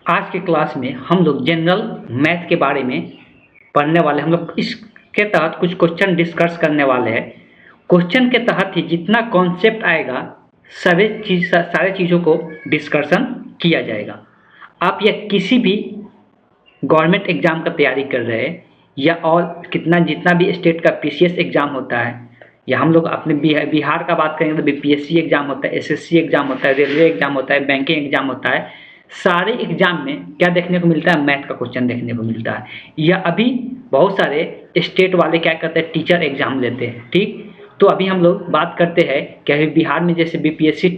आज के क्लास में हम लोग जनरल मैथ के बारे में पढ़ने वाले हम लोग इसके तहत कुछ क्वेश्चन डिस्कस करने वाले हैं। क्वेश्चन के तहत ही जितना कॉन्सेप्ट आएगा सारे चीज़ों को डिस्कशन किया जाएगा। आप या किसी भी गवर्नमेंट एग्जाम का तैयारी कर रहे हैं या और जितना भी स्टेट का पीसीएस एग्जाम होता है, या हम लोग अपने बिहार का बात करेंगे तो बीपीएससी एग्जाम होता है, एसएससी एग्जाम होता है, रेलवे एग्जाम होता है, बैंकिंग एग्जाम होता है। सारे एग्जाम में क्या देखने को मिलता है? मैथ का क्वेश्चन देखने को मिलता है। या अभी बहुत सारे स्टेट वाले क्या करते हैं? टीचर एग्जाम लेते हैं। ठीक, तो अभी हम लोग बात करते हैं कि अभी बिहार में जैसे बीपीएससी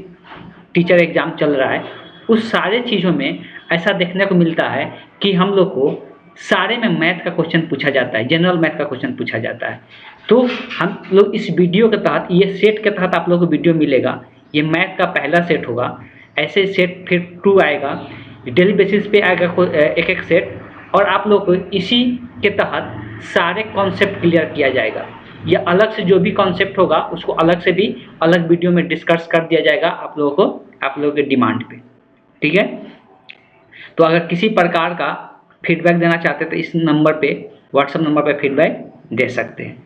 टीचर एग्जाम चल रहा है, उस सारे चीज़ों में ऐसा देखने को मिलता है कि हम लोग को सारे में मैथ का क्वेश्चन पूछा जाता है, जनरल मैथ का क्वेश्चन पूछा जाता है। तो हम लोग इस वीडियो के तहत, ये सेट के तहत आप लोगों को वीडियो मिलेगा। ये मैथ का पहला सेट होगा, ऐसे सेट फिर 2 आएगा, डेली बेसिस पे आएगा एक एक सेट, और आप लोग को इसी के तहत सारे कॉन्सेप्ट क्लियर किया जाएगा। या अलग से जो भी कॉन्सेप्ट होगा उसको अलग से भी अलग वीडियो में डिस्कस कर दिया जाएगा आप लोगों के डिमांड पे। ठीक है, तो अगर किसी प्रकार का फीडबैक देना चाहते हैं तो इस नंबर पे, व्हाट्सएप नंबर पे फीडबैक दे सकते हैं।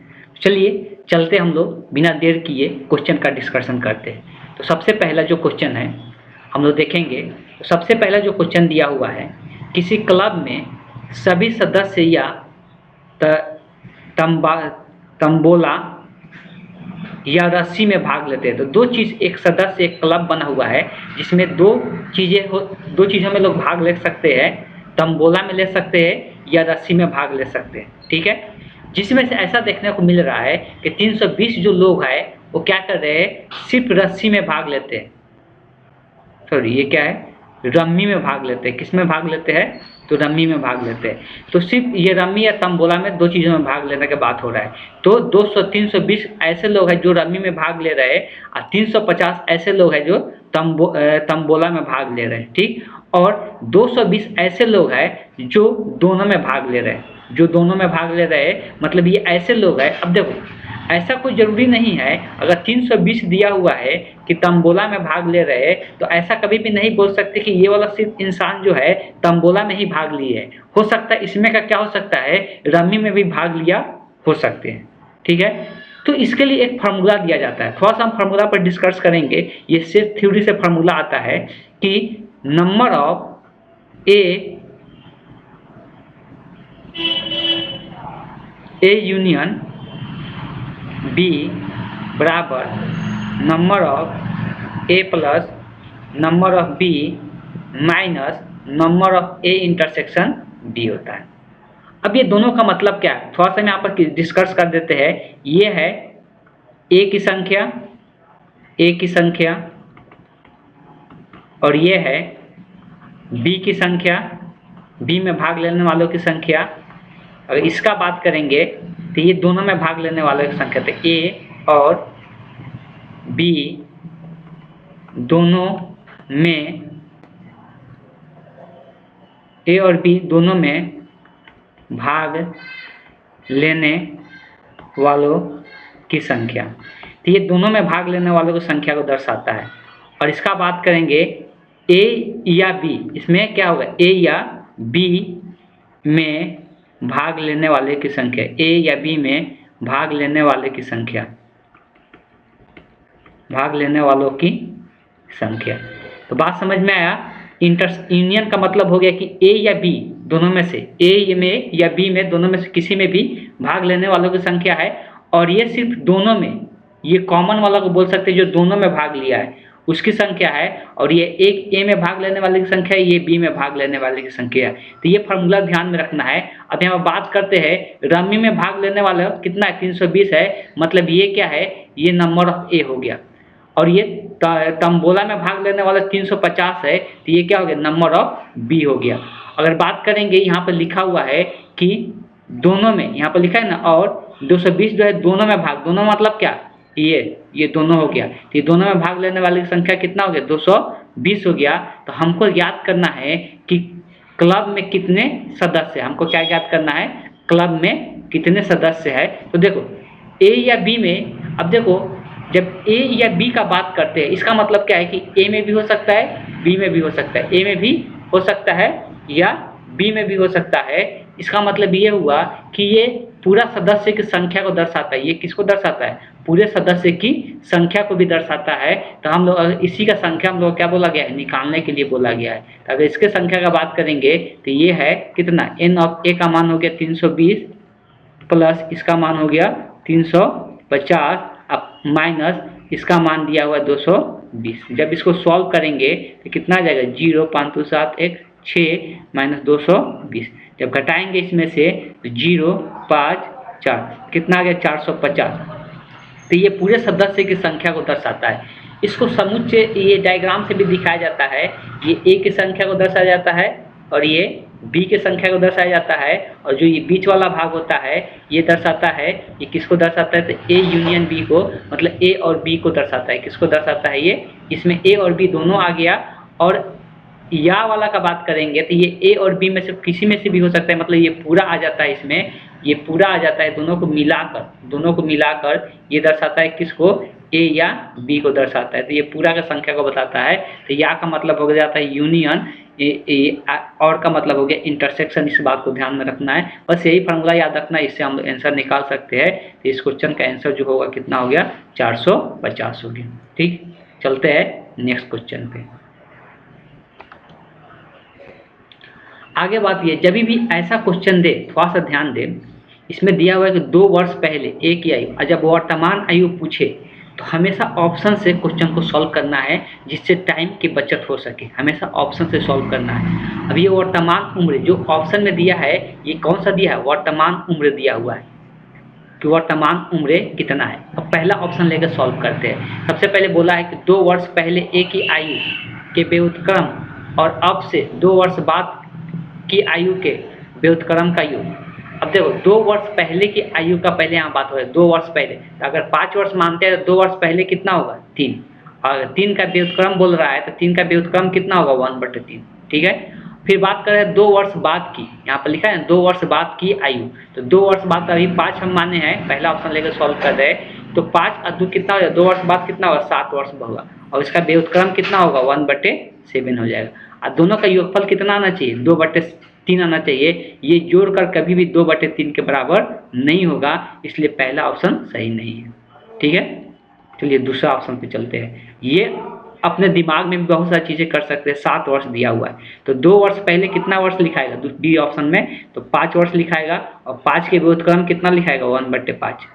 चलिए चलते हम लोग बिना देर किए क्वेश्चन का डिस्कशन करते हैं। तो सबसे पहला जो क्वेश्चन है हम लोग देखेंगे, तो सबसे पहला जो क्वेश्चन दिया हुआ है, किसी क्लब में सभी सदस्य या तंबोला या रस्सी में भाग लेते हैं। तो दो चीज़, एक सदस्य, एक क्लब बना हुआ है जिसमें दो चीज़ों में लोग भाग ले सकते हैं, तंबोला में ले सकते हैं या रस्सी में भाग ले सकते हैं। ठीक है, जिसमें से ऐसा देखने को मिल रहा है कि 320 जो लोग हैं वो क्या कर रहे हैं? सिर्फ रस्सी में भाग लेते हैं। सॉरी, ये क्या है? रम्मी में भाग लेते हैं। किस में भाग लेते हैं? तो रम्मी में भाग लेते हैं। तो सिर्फ ये रम्मी या तंबोला में दो चीज़ों में भाग लेने की बात हो रहा है। तो 320 ऐसे लोग हैं जो रम्मी में भाग ले रहे हैं, और 350 ऐसे लोग हैं जो तंबोला में भाग ले रहे हैं। ठीक, और 220 ऐसे लोग हैं जो दोनों में भाग ले रहे हैं। मतलब ये ऐसे लोग हैं। अब देखो, ऐसा कोई ज़रूरी नहीं है, अगर 320 दिया हुआ है कि तंबोला में भाग ले रहे हैं, तो ऐसा कभी भी नहीं बोल सकते कि ये वाला सिर्फ इंसान जो है तंबोला में ही भाग लिए है। हो सकता है इसमें का क्या हो सकता है, रम्मी में भी भाग लिया हो सकते हैं। ठीक है, तो इसके लिए एक फार्मूला दिया जाता है। थोड़ा सा हम फार्मूला पर डिस्कस करेंगे। ये सिर्फ थ्योरी से फार्मूला आता है कि number of A union B बराबर number of A plus number of B minus number of A intersection B होता है। अब ये दोनों का मतलब क्या है, थोड़ा सा हम यहाँ पर डिस्कस कर देते हैं। ये है ए की संख्या और ये है बी की संख्या, बी में भाग लेने वालों की संख्या। अगर इसका बात करेंगे तो ये दोनों में भाग लेने वालों की संख्या। तो ए और बी दोनों में भाग लेने वालों की संख्या। तो ये दोनों में भाग लेने वालों की संख्या को दर्शाता है। और इसका बात करेंगे ए या बी, इसमें क्या होगा? ए या बी में भाग लेने वाले की संख्या, ए या बी में भाग लेने वाले की संख्या, भाग लेने वालों की संख्या। तो बात समझ में आया? यूनियन का मतलब हो गया कि ए या बी दोनों में से, ए में या बी में दोनों में से किसी में भी भाग लेने वालों की संख्या है। और ये सिर्फ दोनों में, ये कॉमन वाला को बोल सकते हैं जो दोनों में भाग लिया है उसकी संख्या है। और ये एक ए में भाग लेने वाले की संख्या है, ये बी में भाग लेने वाले की संख्या है। तो ये फार्मूला ध्यान में रखना है। अब यहाँ बात करते हैं रम्मी में भाग लेने वाला कितना है? 320 है। मतलब ये क्या है? ये नंबर ऑफ ए हो गया। और ये तंबोला में भाग लेने वाला 350 है, तो ये क्या हो गया? नंबर ऑफ बी हो गया। अगर बात करेंगे, यहाँ पर लिखा हुआ है कि दोनों में, यहाँ पर लिखा है ना, और 220 जो है दोनों में भाग, दोनों मतलब क्या? ये दोनों हो गया। तो ये दोनों में भाग लेने वाले की संख्या कितना हो गया? 220 हो गया। तो हमको याद करना है कि क्लब में कितने सदस्य हैं। हमको क्या याद करना है? क्लब में कितने सदस्य है। तो देखो ए या बी में, अब देखो जब ए या बी का बात करते हैं, इसका मतलब क्या है कि ए में भी हो सकता है, बी में भी हो सकता है, ए में भी हो सकता है, या बी में भी हो सकता है। इसका मतलब ये हुआ कि ये पूरा सदस्य की संख्या को दर्शाता है। ये किसको दर्शाता है? पूरे सदस्य की संख्या को भी दर्शाता है। तो हम लोग इसी का संख्या हम लोग क्या बोला गया है? निकालने के लिए बोला गया है। तो अगर इसके संख्या का बात करेंगे तो ये है कितना? एन ऑफ ए का मान हो गया 320 प्लस इसका मान हो गया 350 अब माइनस इसका मान दिया हुआ है 220। जब इसको सॉल्व करेंगे तो कितना आ जाएगा? 0 5 2 7 1 6 माइनस 220। जब घटाएंगे इसमें से तो 0 5 4 कितना आ गया? 450। तो ये पूरे सदस्य की संख्या को दर्शाता है। इसको समुच्चय ये डायग्राम से भी दिखाया जाता है। ये ए की संख्या को दर्शाया जाता है और ये बी की संख्या को दर्शाया जाता है, और जो ये बीच वाला भाग होता है ये दर्शाता है, ये किसको दर्शाता है? तो ए यूनियन बी को, मतलब ए और बी को दर्शाता है। किसको दर्शाता है ये? इसमें ए और बी दोनों आ गया। और या वाला का बात करेंगे तो ये ए और बी में से किसी में से भी हो सकता है, मतलब ये पूरा आ जाता है इसमें, ये पूरा आ जाता है। दोनों को मिलाकर ये दर्शाता है किसको? ए या बी को दर्शाता है। तो ये पूरा का संख्या को बताता है। तो या का मतलब हो जाता है यूनियन, और का मतलब हो गया इंटरसेक्शन। इस बात को ध्यान में रखना है। बस यही फार्मूला याद रखना है, इससे हम आंसर निकाल सकते हैं। तो इस क्वेश्चन का आंसर जो होगा कितना हो गया? 450 हो गया। ठीक, चलते हैं नेक्स्ट क्वेश्चन पे। आगे बात ये, जब भी ऐसा क्वेश्चन दे थोड़ा सा ध्यान दे। इसमें दिया हुआ है कि 2 वर्ष पहले ए की आयु, और जब वर्तमान आयु पूछे तो हमेशा ऑप्शन से क्वेश्चन को सॉल्व करना है, जिससे टाइम की बचत हो सके। हमेशा ऑप्शन से सॉल्व करना है। अब ये वर्तमान उम्र जो ऑप्शन में दिया है, ये कौन सा दिया है? वर्तमान उम्र दिया हुआ है कि वर्तमान उम्र कितना है। अब पहला ऑप्शन लेकर सॉल्व करते हैं। सबसे पहले बोला है कि 2 वर्ष पहले ए की आयु के व्युत्क्रम और अब से 2 वर्ष बाद की आयु के व्युत्क्रम का योग। अब देखो 2 वर्ष पहले की आयु का पहले यहाँ बात हो रही है। 2 वर्ष पहले, तो अगर 5 वर्ष मानते हैं तो 2 वर्ष पहले कितना होगा? 3। और 3 का व्युत्क्रम बोल रहा है तो 3 का व्युत्क्रम कितना होगा? 1/3। ठीक है। फिर बात करें 2 वर्ष बाद की, यहाँ पर लिखा है 2 वर्ष बाद की आयु। तो 2 वर्ष बाद अभी 5 हम माने हैं, पहला ऑप्शन लेकर सॉल्व कर रहे हैं। तो 5 और 2 कितना हो जाएगा? 2 वर्ष बाद कितना होगा? 7 वर्ष होगा। और इसका व्युत्क्रम कितना होगा? 1/7 हो जाएगा। और दोनों का योगफल कितना आना चाहिए? 2/3 आना चाहिए। ये जोड़कर कभी भी 2/3 के बराबर नहीं होगा, इसलिए पहला ऑप्शन सही नहीं है। ठीक है, चलिए दूसरा ऑप्शन पे चलते हैं। ये अपने दिमाग में भी बहुत सारी चीजें कर सकते हैं। 7 वर्ष दिया हुआ है तो 2 वर्ष पहले कितना वर्ष लिखाएगा? बी ऑप्शन में तो 5 वर्ष लिखाएगा, और 5 के व्युत्क्रम कितना लिखाएगा? 1/5।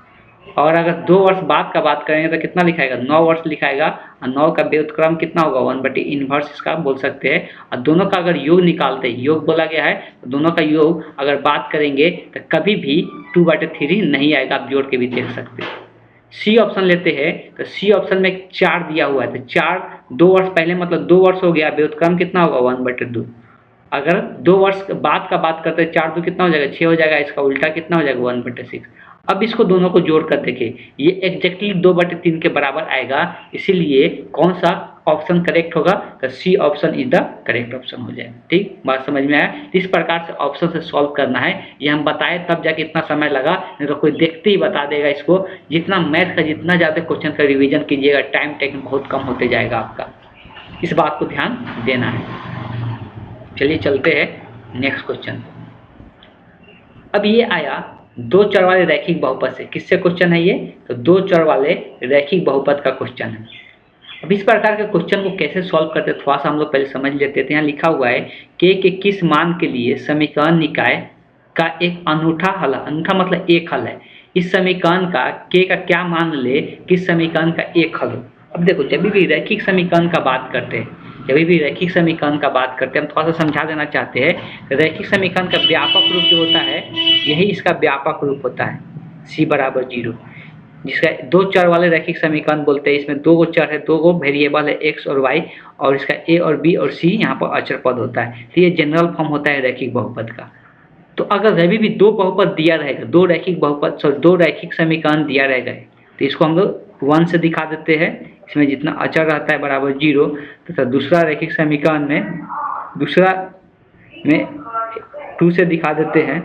और अगर 2 वर्ष बाद का बात करेंगे तो कितना लिखाएगा? 9 वर्ष लिखाएगा, और 9 का व्युत्क्रम कितना होगा? 1/इनवर्स इसका बोल सकते हैं। और दोनों का अगर योग निकालते हैं, योग बोला गया है तो दोनों का योग अगर बात करेंगे तो कभी भी 2/3 नहीं आएगा। आप जोड़ के भी देख सकते हैं। सी ऑप्शन लेते हैं तो सी ऑप्शन में 4 दिया हुआ है, तो 4 2 वर्ष पहले मतलब 2 वर्ष हो गया, व्युत्क्रम कितना होगा? 1/2। अगर 2 वर्ष बाद का बात करते हैं, 4 2 कितना हो जाएगा? 6 हो जाएगा। इसका उल्टा कितना हो जाएगा? 1/6। अब इसको दोनों को जोड़ कर देखें, ये एग्जैक्टली 2/3 के बराबर आएगा। इसीलिए कौन सा ऑप्शन करेक्ट होगा? तो C option is the correct option हो जाएगा। ठीक, बात समझ में आया? इस प्रकार से ऑप्शन से सॉल्व करना है। ये हम बताए तब जाके इतना समय लगा, नहीं तो कोई देखते ही बता देगा इसको। जितना मैथ का जितना ज़्यादा क्वेश्चन का रिविजन कीजिएगा, टाइम टेकिंग बहुत कम होते जाएगा आपका। इस बात को ध्यान देना है। चलिए चलते हैं नेक्स्ट क्वेश्चन। अब ये आया 2 चर वाले रैखिक बहुपद से। किससे क्वेश्चन है ये? तो 2 चर वाले रैखिक बहुपद का क्वेश्चन है। अब इस प्रकार के क्वेश्चन को कैसे सॉल्व करते हैं थोड़ा सा हम लोग पहले समझ लेते थे। यहाँ लिखा हुआ है के किस मान के लिए समीकरण निकाय का एक अनूठा हल, अनूठा मतलब एक हल है। इस समीकरण का के का क्या मान ले किस समीकरण का एक हल हो। अब देखो जब भी रैखिक समीकरण का बात करते हैं, जब भी रैखिक समीकरण का बात करते हैं, हम थोड़ा सा समझा देना चाहते हैं। रैखिक समीकरण का व्यापक रूप जो होता है, यही इसका व्यापक रूप होता है, c = 0, जिसका 2 चर वाले रैखिक समीकरण बोलते हैं। इसमें 2 चर है, 2 वेरिएबल है x और y, और इसका a और b और c यहाँ पर अचर पद होता है। तो ये जनरल फॉर्म होता है रैखिक बहुपद का। तो अगर कभी भी 2 बहुपद दिया रहेगा, 2 रैखिक समीकरण दिया रहेगा, तो इसको हम लोग 1 से दिखा देते हैं। इसमें जितना अचर रहता है बराबर 0, तथा दूसरा रैखिक समीकरण में 2 से दिखा देते हैं।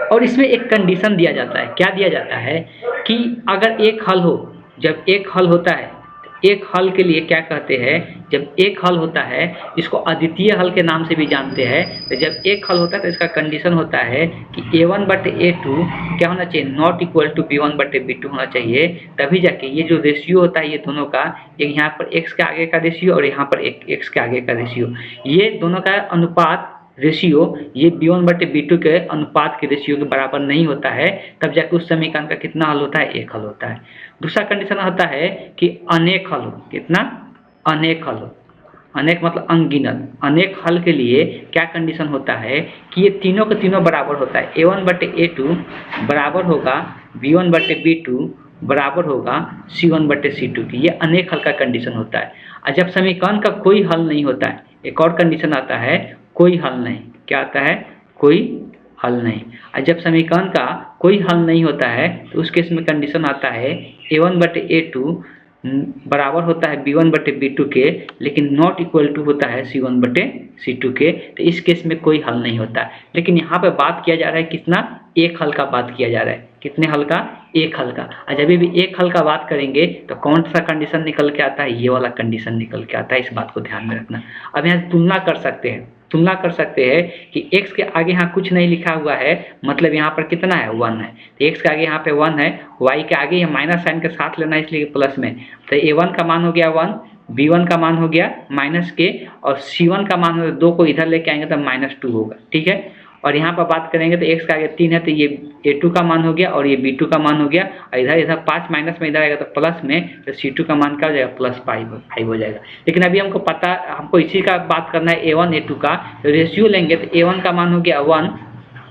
और इसमें एक कंडीशन दिया जाता है। क्या दिया जाता है कि अगर एक हल हो, जब एक हल होता है, एक हल के लिए क्या कहते हैं, जब एक हल होता है इसको अद्वितीय हल के नाम से भी जानते हैं। तो जब एक हल होता है तो इसका कंडीशन होता है कि a1/a2 क्या होना चाहिए, नॉट इक्वल टू b1/b2 होना चाहिए। तभी जाके ये जो रेशियो होता है ये दोनों का, एक यहाँ पर x के आगे का रेशियो और यहाँ पर एक x के आगे का रेशियो, ये दोनों का अनुपात रेशियो ये b1/b2 के अनुपात के रेशियो के बराबर नहीं होता है, तब जाके उस समीकरण का कितना हल होता है, एक हल होता है। दूसरा कंडीशन होता है कि अनेक हल हो, कितना, अनेक हल हो। अनेक मतलब अनगिनत। अनेक हल के लिए क्या कंडीशन होता है कि ये तीनों के तीनों बराबर होता है, a1/a2 बराबर होगा b1/b2 बराबर होगा c1/c2 की, ये अनेक हल का कंडीशन होता है। और जब समीकरण का कोई हल नहीं होता है, एक और कंडीशन आता है कोई हल नहीं, क्या आता है, कोई हल नहीं। और जब समीकरण का कोई हल नहीं होता है तो उस केस में कंडीशन आता है a1/a2 बराबर होता है b1/b2 के, लेकिन नॉट इक्वल टू होता है c1/c2 के। तो इस केस में कोई हल नहीं होता है। लेकिन यहाँ पे बात किया जा रहा है कितना, एक हल का बात किया जा रहा है। कितने हल का, एक हल का। और जब भी एक हल का बात करेंगे तो कौन सा कंडीशन निकल के आता है, ये वाला कंडीशन निकल के आता है, इस बात को ध्यान में रखना। अब यहाँ तुलना कर सकते हैं, तुलना कर सकते हैं कि x के आगे यहाँ कुछ नहीं लिखा हुआ है, मतलब यहाँ पर कितना है, 1 है। तो x के आगे यहाँ पे 1 है, y के आगे ये माइनस साइन के साथ लेना है इसलिए प्लस में। तो a1 का मान हो गया 1, b1 का मान हो गया माइनस के, और c1 का मान हो गया 2 को इधर लेके आएंगे तो -2 होगा, ठीक है। और यहाँ पर बात करेंगे तो x के आगे 3 है तो ये a2 का मान हो गया और ये b2 का मान हो गया, और इधर इधर 5 माइनस में इधर आएगा तो प्लस में, तो c2 का मान क्या हो जाएगा, +5 हो जाएगा। लेकिन अभी हमको इसी का बात करना है a1 a2 का। तो रेशियो लेंगे तो a1 का मान हो गया 1,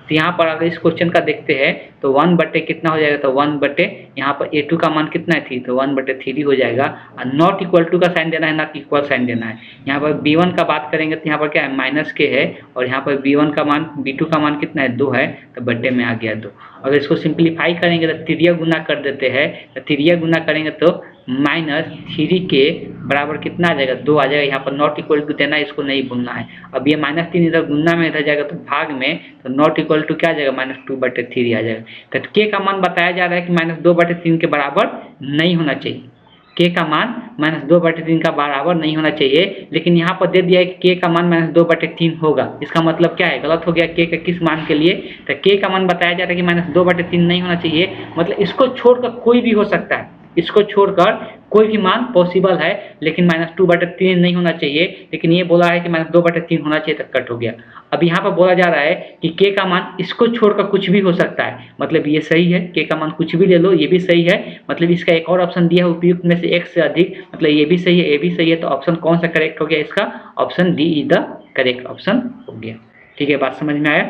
तो यहाँ पर अगर इस क्वेश्चन का देखते हैं तो 1 कितना हो जाएगा, तो 1 यहाँ पर a2 का मान कितना है 3, तो 1/3 हो जाएगा। और नॉट इक्वल टू का साइन देना है, ना कि इक्वल साइन देना है। यहाँ पर b1 का बात करेंगे तो यहाँ पर क्या है, माइनस के है, और यहाँ पर b1 का मान, b2 का मान कितना है, 2 है, तो बट्टे में आ गया 2। अगर इसको सिंप्लीफाई करेंगे तो तिरिया गुना कर देते हैं, तो तिरिया गुना करेंगे तो -3 के बराबर कितना आ जाएगा, 2 आ जाएगा। यहाँ पर नॉट इक्वल टू देना है, इसको नहीं भूलना है। अब ये -3 इधर गुना में इधर जाएगा तो भाग में, तो नॉट इक्वल टू क्या आ जाएगा, -2/3 आ जाएगा। तो k का मान बताया जा रहा है कि -2/3 के बराबर नहीं होना चाहिए। k का मान -2/3 का बराबर नहीं होना चाहिए, लेकिन यहाँ पर दे दिया है कि k का मान -2/3 होगा। इसका मतलब क्या है, गलत हो गया k का किस मान के लिए, तो k का मान बताया जा रहा है कि -2/3 नहीं होना चाहिए, मतलब इसको छोड़कर कोई भी हो सकता है, इसको छोड़कर कोई भी मान पॉसिबल है, लेकिन -2/3 नहीं होना चाहिए। लेकिन ये बोला है कि -2/3 होना चाहिए, तक कट हो गया। अब यहाँ पर बोला जा रहा है कि k का मान इसको छोड़कर कुछ भी हो सकता है, मतलब ये सही है, k का मान कुछ भी ले लो, ये भी सही है। मतलब इसका एक और ऑप्शन दिया है उपयुक्त में से एक से अधिक, मतलब ये भी सही है, ये भी सही है। तो ऑप्शन कौन सा करेक्ट हो गया, इसका option D is the correct option हो गया। ठीक है, बात समझ में आया।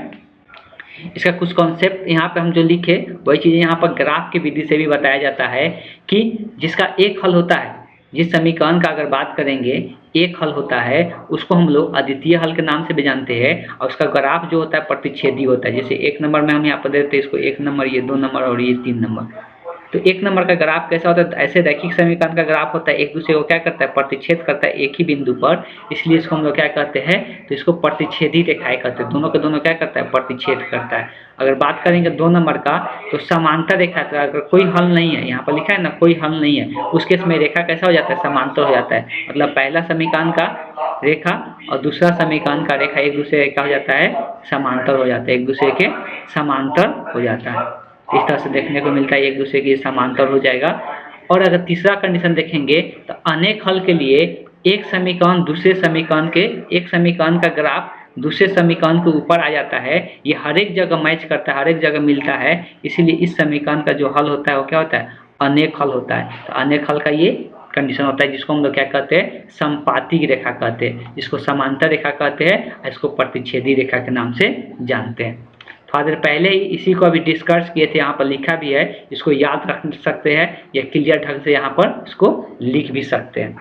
इसका कुछ कॉन्सेप्ट यहाँ पे हम जो लिखे वही चीज़ें यहाँ पर ग्राफ की विधि से भी बताया जाता है कि जिसका एक हल होता है, जिस समीकरण का अगर बात करेंगे एक हल होता है, उसको हम लोग अद्वितीय हल के नाम से भी जानते हैं, और उसका ग्राफ जो होता है प्रतिच्छेदी होता है। जैसे 1 नंबर में हम यहाँ पर देते हैं इसको 1 नंबर, ये 2 नंबर और ये 3 नंबर। तो 1 नंबर का ग्राफ कैसा होता है, ऐसे रैखिक समीकरण का ग्राफ होता है, एक दूसरे को क्या करता है, प्रतिच्छेद करता है एक ही बिंदु पर, इसलिए इसको हम लोग क्या कहते हैं, तो इसको प्रतिच्छेदी रेखाएं कहते हैं। दोनों के दोनों क्या करता है, प्रतिच्छेद करता है। अगर बात करेंगे 2 नंबर का, तो समांतर रेखा, तो अगर कोई हल नहीं है, यहाँ पर लिखा है ना कोई हल नहीं है, उस केस में रेखा कैसा हो जाता है, समांतर हो जाता है। मतलब पहला समीकरण का रेखा और दूसरा समीकरण का रेखा एक दूसरे का हो जाता है, समांतर हो जाता है, एक दूसरे के समांतर हो जाता है। इस तरह से देखने को मिलता है, एक दूसरे के समांतर हो जाएगा। और अगर तीसरा कंडीशन देखेंगे तो अनेक हल के लिए एक समीकरण दूसरे समीकरण के, एक समीकरण का ग्राफ दूसरे समीकरण के ऊपर आ जाता है, ये हर एक जगह मैच करता है, हर एक जगह मिलता है। इसीलिए इस समीकरण का जो हल होता है वो क्या होता है, अनेक हल होता है। तो अनेक हल का ये कंडीशन होता है, जिसको हम लोग क्या कहते हैं, समपाती रेखा कहते हैं, जिसको समांतर रेखा कहते हैं, इसको प्रतिच्छेदी रेखा के नाम से जानते हैं। थोड़ा देर पहले ही इसी को अभी डिस्कस किए थे, यहाँ पर लिखा भी है, इसको याद रख सकते हैं या क्लियर ढंग से यहाँ पर इसको लिख भी सकते हैं।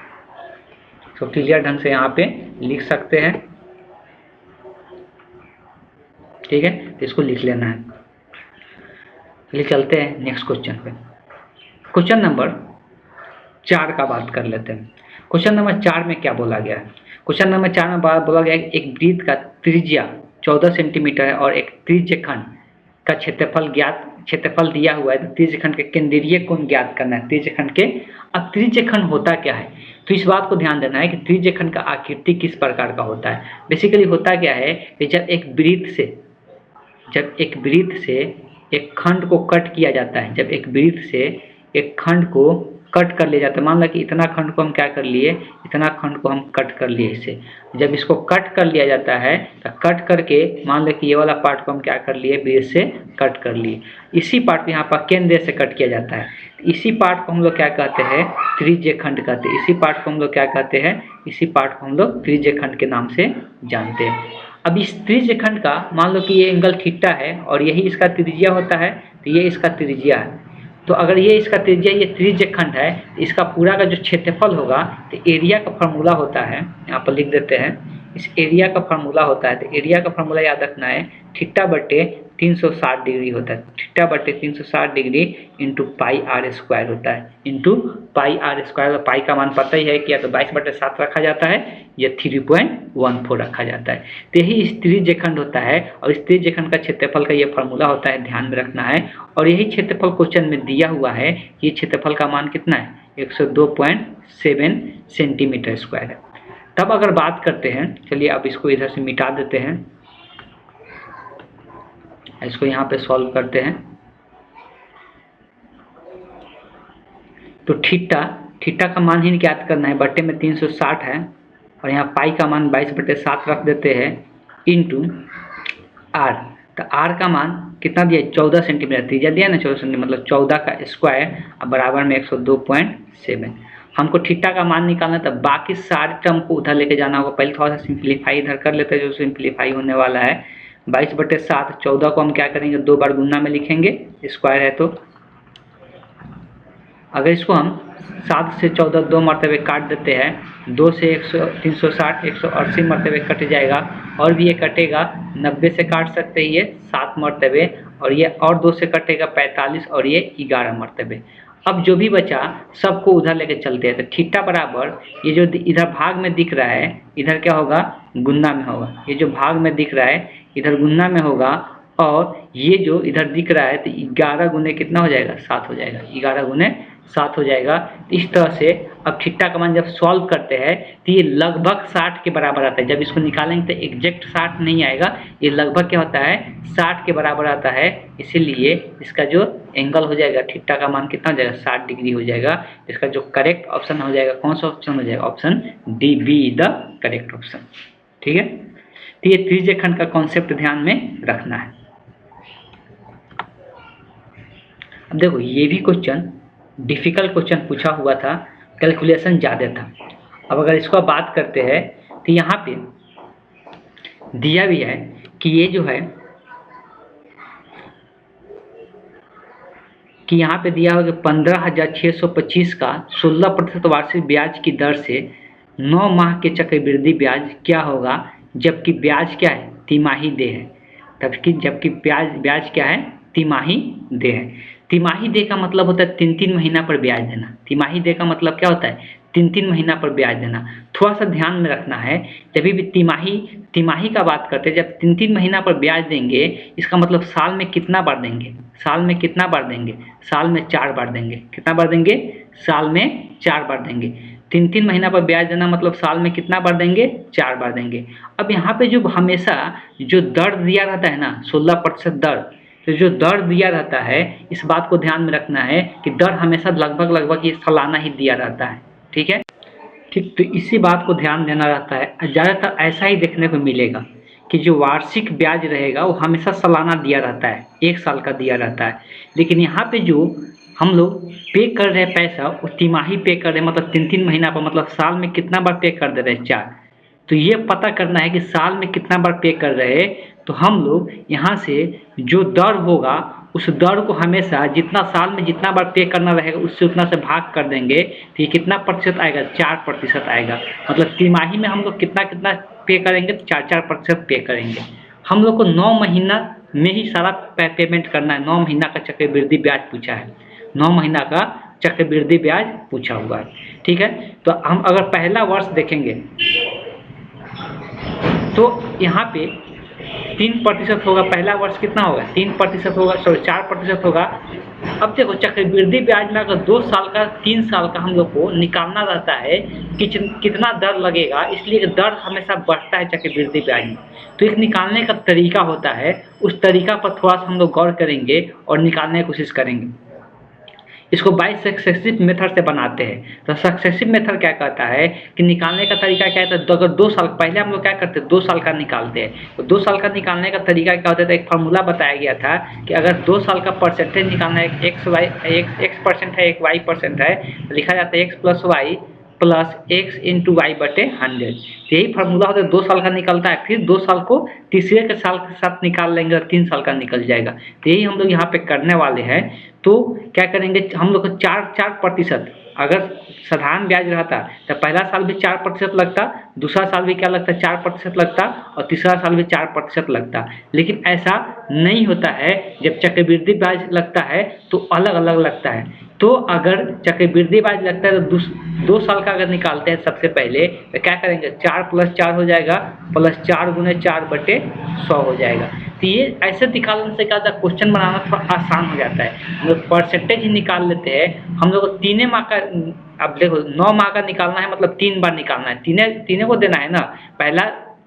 तो क्लियर ढंग से यहाँ पे लिख सकते हैं, ठीक है, तो इसको लिख लेना है। चलिए चलते हैं नेक्स्ट क्वेश्चन पे। क्वेश्चन नंबर 4 का बात कर लेते हैं। क्वेश्चन नंबर 4 में क्या बोला गया है, क्वेश्चन नंबर 4 में बोला गया है एक वृत्त का त्रिज्या 14 सेंटीमीटर है और एक त्रिज्यखंड का क्षेत्रफल दिया हुआ है। तो त्रिज्यखंड के केंद्रीय कोण ज्ञात करना है, त्रिज्यखंड के अब त्रिज्यखंड होता क्या है, तो इस बात को ध्यान देना है कि त्रिज्यखंड का आकृति किस प्रकार का होता है। बेसिकली होता क्या है कि जब एक वृत्त से एक खंड को कट किया जाता है, जब एक वृत्त से एक खंड को कट कर लिया जाता है, मान लो कि इतना खंड को हम क्या कर लिए, इतना खंड को हम कट कर लिए इसे, जब इसको कट कर लिया जाता है तो कट करके मान लो कि ये वाला पार्ट को हम क्या कर लिए, वृत्त से कट कर लिए, इसी पार्ट को यहाँ पर केंद्र से कट किया जाता है, इसी पार्ट को हम लोग क्या कहते हैं, त्रिज्यखंड कहते हैं। इसी पार्ट को हम लोग क्या कहते हैं, इसी पार्ट को हम लोग त्रिज्यखंड के नाम से जानते हैं। अब इस त्रिज्यखंड का मान लो कि ये एंगल थीटा है और यही इसका त्रिज्या होता है, तो ये इसका त्रिज्या है। तो अगर ये इसका त्रिज्या, ये त्रिज्यखंड है, इसका पूरा का जो क्षेत्रफल होगा, तो एरिया का फार्मूला होता है, यहाँ पर लिख देते हैं, इस एरिया का फार्मूला होता है, तो एरिया का फार्मूला याद रखना है, थीटा बटे 360 डिग्री होता है, थीटा बटे 360 degree into pi r square होता है, into pi r square. Pi का मान पता ही है कि या तो 22/7 रखा जाता है या 3.14 रखा जाता है। तो यही इस त्रिज्यखंड होता है और इस त्रिज्यखंड का क्षेत्रफल का ये फार्मूला होता है, ध्यान में रखना है। और यही क्षेत्रफल क्वेश्चन में दिया हुआ है, ये क्षेत्रफल का मान कितना है, 102.7 सेंटीमीटर स्क्वायर है। तब अगर बात करते हैं, चलिए अब इसको इधर से मिटा देते हैं, इसको यहाँ पे सॉल्व करते हैं। तो थीटा का मान ही ज्ञात करना है, बट्टे में 360 है और यहाँ पाई का मान 22/7 रख देते हैं, इंटू आर। तो आर का मान कितना दिया, 14 सेंटीमीटर, त्रिज्या दिया ना 14 सेंटीमीटर, मतलब 14 का स्क्वायर और बराबर में 102.7। हमको थीटा का मान निकालना, तो बाकी सारे टर्म को उधर लेके जाना होगा। पहले थोड़ा सा सिंप्लीफाई इधर कर लेते हैं, जो सिंप्लीफाई होने वाला है 22/7। 14 को हम क्या करेंगे, 2 बार गुना में लिखेंगे, स्क्वायर है तो। अगर इसको हम 7 से 14 2 मरतबे काट देते हैं, 2 से 360 180 मरतबे कट जाएगा, और भी ये कटेगा 90 से काट सकते हैं ये 7 मरतबे, और ये और 2 से कटेगा 45 और ये 11 मरतबे। अब जो भी बचा सबको उधर लेके चलते हैं, तो थीटा बराबर ये जो इधर भाग में दिख रहा है, इधर क्या होगा, गुना में होगा। ये जो भाग में दिख रहा है इधर गुना में होगा, और ये जो इधर दिख रहा है तो 11 गुने कितना हो जाएगा, 7 हो जाएगा, 11 गुने 7 हो जाएगा। इस तरह से अब थीटा का मान जब सॉल्व करते हैं तो ये लगभग 60 के बराबर आता है। जब इसको निकालेंगे तो एग्जैक्ट 60 नहीं आएगा, ये लगभग क्या होता है, 60 के बराबर आता है। इसीलिए इसका जो एंगल हो जाएगा, थीटा का मान कितना हो जाएगा, 60 डिग्री हो जाएगा। इसका जो करेक्ट ऑप्शन हो जाएगा, कौन सा ऑप्शन हो जाएगा, option D be the correct option. ठीक है, तो ये त्रिज्यखंड का कॉन्सेप्ट ध्यान में रखना है। अब देखो ये भी क्वेश्चन डिफिकल्ट क्वेश्चन पूछा हुआ था, कैलकुलेशन ज़्यादा था। अब अगर इसको बात करते हैं तो यहाँ पे दिया भी है कि ये जो है कि यहाँ पे दिया होगा 15,625 का 16% वार्षिक ब्याज की दर से 9 माह के चक्रवृद्धि ब्याज क्या होगा, जबकि ब्याज क्या है, तिमाही देय है। जबकि ब्याज क्या है, तिमाही देय है। तिमाही देय का मतलब होता है 3-3 महीना पर ब्याज देना। तिमाही देय का मतलब क्या होता है, 3-3 महीना पर ब्याज देना। थोड़ा सा ध्यान में रखना है, जब भी तिमाही का बात करते हैं, जब 3-3 महीना पर ब्याज देंगे, इसका मतलब साल में कितना बार देंगे, साल में कितना बार देंगे, साल में 4 बार देंगे। कितना बार देंगे, साल में 4 बार देंगे। 3-3 महीना पर ब्याज देना मतलब साल में कितना बार देंगे, 4 बार देंगे। अब यहाँ पे जो हमेशा जो दर दिया रहता है ना, 16% दर, तो जो दर दिया रहता है, इस बात को ध्यान में रखना है कि दर हमेशा लगभग ये सालाना ही दिया रहता है। ठीक है, ठीक, तो इसी बात को ध्यान देना रहता है। ज़्यादातर ऐसा ही देखने को मिलेगा कि जो वार्षिक ब्याज रहेगा वो हमेशा सालाना दिया रहता है, 1 साल का दिया रहता है। लेकिन यहाँ पे जो हम लोग पे कर रहे हैं पैसा, वो तिमाही पे कर रहे हैं, मतलब 3-3 महीना पर, मतलब साल में कितना बार पे कर दे रहे हैं, 4। तो ये पता करना है कि साल में कितना बार पे कर रहे हैं। तो हम लोग यहाँ से जो दर होगा, उस दर को हमेशा जितना साल में जितना बार पे करना रहेगा उससे उतना से भाग कर देंगे, तो ये कितना प्रतिशत आएगा, 4% आएगा। मतलब तिमाही में हम लोग कितना पे करेंगे, तो 4% पे करेंगे। हम लोग को 9 महीना में ही सारा पेमेंट करना है। 9 महीना का चक्रवृद्धि ब्याज पूछा है, 9 महीना का चक्रवृद्धि ब्याज पूछा हुआ है। ठीक है, तो हम अगर पहला वर्ष देखेंगे तो यहाँ पे 3% होगा। पहला वर्ष कितना होगा, 3% होगा, सॉरी 4% होगा। अब देखो चक्रवृद्धि ब्याज में अगर 2 साल का 3 साल का हम लोग को निकालना रहता है कितना दर लगेगा, इसलिए दर हमेशा बढ़ता है चक्रवृद्धि ब्याज में। तो एक निकालने का तरीका होता है, उस तरीका पर थोड़ा सा हम लोग गौर करेंगे और निकालने की कोशिश करेंगे। इसको बाय सक्सेसिव मेथड से बनाते हैं। तो सक्सेसिव मेथड क्या कहता है कि निकालने का तरीका क्या है, तो अगर 2 साल पहले हम लोग क्या करते हैं 2 साल का निकालते हैं। तो 2 साल का निकालने का तरीका क्या होता है, एक फार्मूला बताया गया था कि अगर 2 साल का परसेंटेज निकालना है, एक्स परसेंट है, एक वाई परसेंट है, तो लिखा जाता है x plus y plus x into y बटे 100। यही फार्मूला होता है, 2 साल का निकलता है, फिर 2 साल को तीसरे के साल के साथ निकाल लेंगे और 3 साल का निकल जाएगा। तो यही हम लोग यहाँ पे करने वाले हैं। तो क्या करेंगे, हम लोग को 4% अगर साधारण ब्याज रहता तो पहला साल भी 4% लगता, दूसरा साल भी क्या लगता 4% लगता, और तीसरा साल भी 4% लगता। लेकिन ऐसा नहीं होता है, जब चक्रवृद्धि ब्याज लगता है तो अलग अलग लगता है। तो अगर चक्रवृद्धि ब्याज लगता है तो 2 साल का अगर निकालते हैं सबसे पहले तो क्या करेंगे 4 + 4 हो जाएगा, प्लस 4 × 4 बटे 100 हो जाएगा। तो ये ऐसे निकालने से क्या होता है, क्वेश्चन बनाना थोड़ा आसान हो जाता है। हम लोग परसेंटेज ही निकाल लेते हैं। हम लोग को 3 माह का, अब देखो 9 माह का निकालना है, मतलब 3 बार निकालना है, तीनों को देना है ना। पहला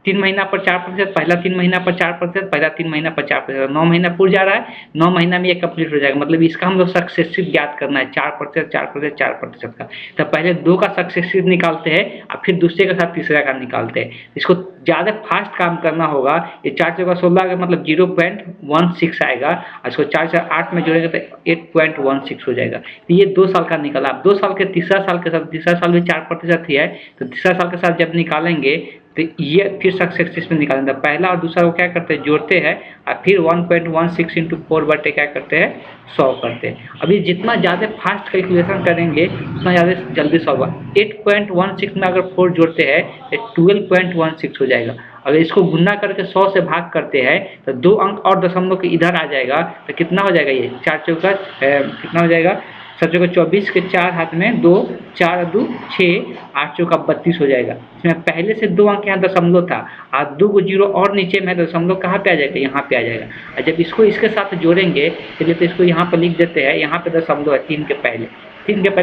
3 महीना पर 4%, पहला 3 महीना पर 4%, पहला 3 महीना पर 4%, 9 महीना पूरा जा रहा है, 9 महीना में ये कंप्लीट हो जाएगा। मतलब इसका हम लोग सक्सेसिव ज्ञात करना है 4%, 4%, 4% का। तो पहले 2 का सक्सेसिव निकालते हैं और फिर दूसरे के साथ तीसरा का निकालते हैं। इसको ज़्यादा फास्ट काम करना होगा। ये 4 × 16 का मतलब 0.16 आएगा, और इसको 4 से 8 में जोड़ेंगे तो 8.16 हो जाएगा। तो ये 2 साल का निकला। अब 2 साल के तीसरा साल के साथ, तीसरा साल भी 4% ही है, तो तीसरा साल के साथ जब निकालेंगे तो ये फिर सक्सेसिव में निकालेंगे। पहला और दूसरा को क्या करते हैं, जोड़ते हैं और फिर 1.16 × 4 बटे क्या करते हैं 100 करते हैं। अभी जितना ज़्यादा फास्ट कैलकुलेशन करेंगे उतना ज़्यादा जल्दी 100 होगा। 8.16 में अगर 4 जोड़ते हैं तो 12.16 हो जाएगा। अगर इसको गुना करके 100 से भाग करते हैं तो 2 अंक और दशमलव के इधर आ जाएगा, तो कितना हो जाएगा, ये 4 चौका कितना हो जाएगा, 7 चौका 24 के 4 हाथ में 2, 4 2 6, 8 चौका 32 हो जाएगा। इसमें पहले से 2 अंक यहाँ दशमलव था, और 2 को 0 और नीचे में दशमलव कहाँ पे आ जाएगा, यहाँ पे आ जाएगा। और जब इसको इसके साथ जोड़ेंगे चलिए, तो इसको यहाँ पर लिख देते हैं, यहाँ पे दशमलव है 3 के पहले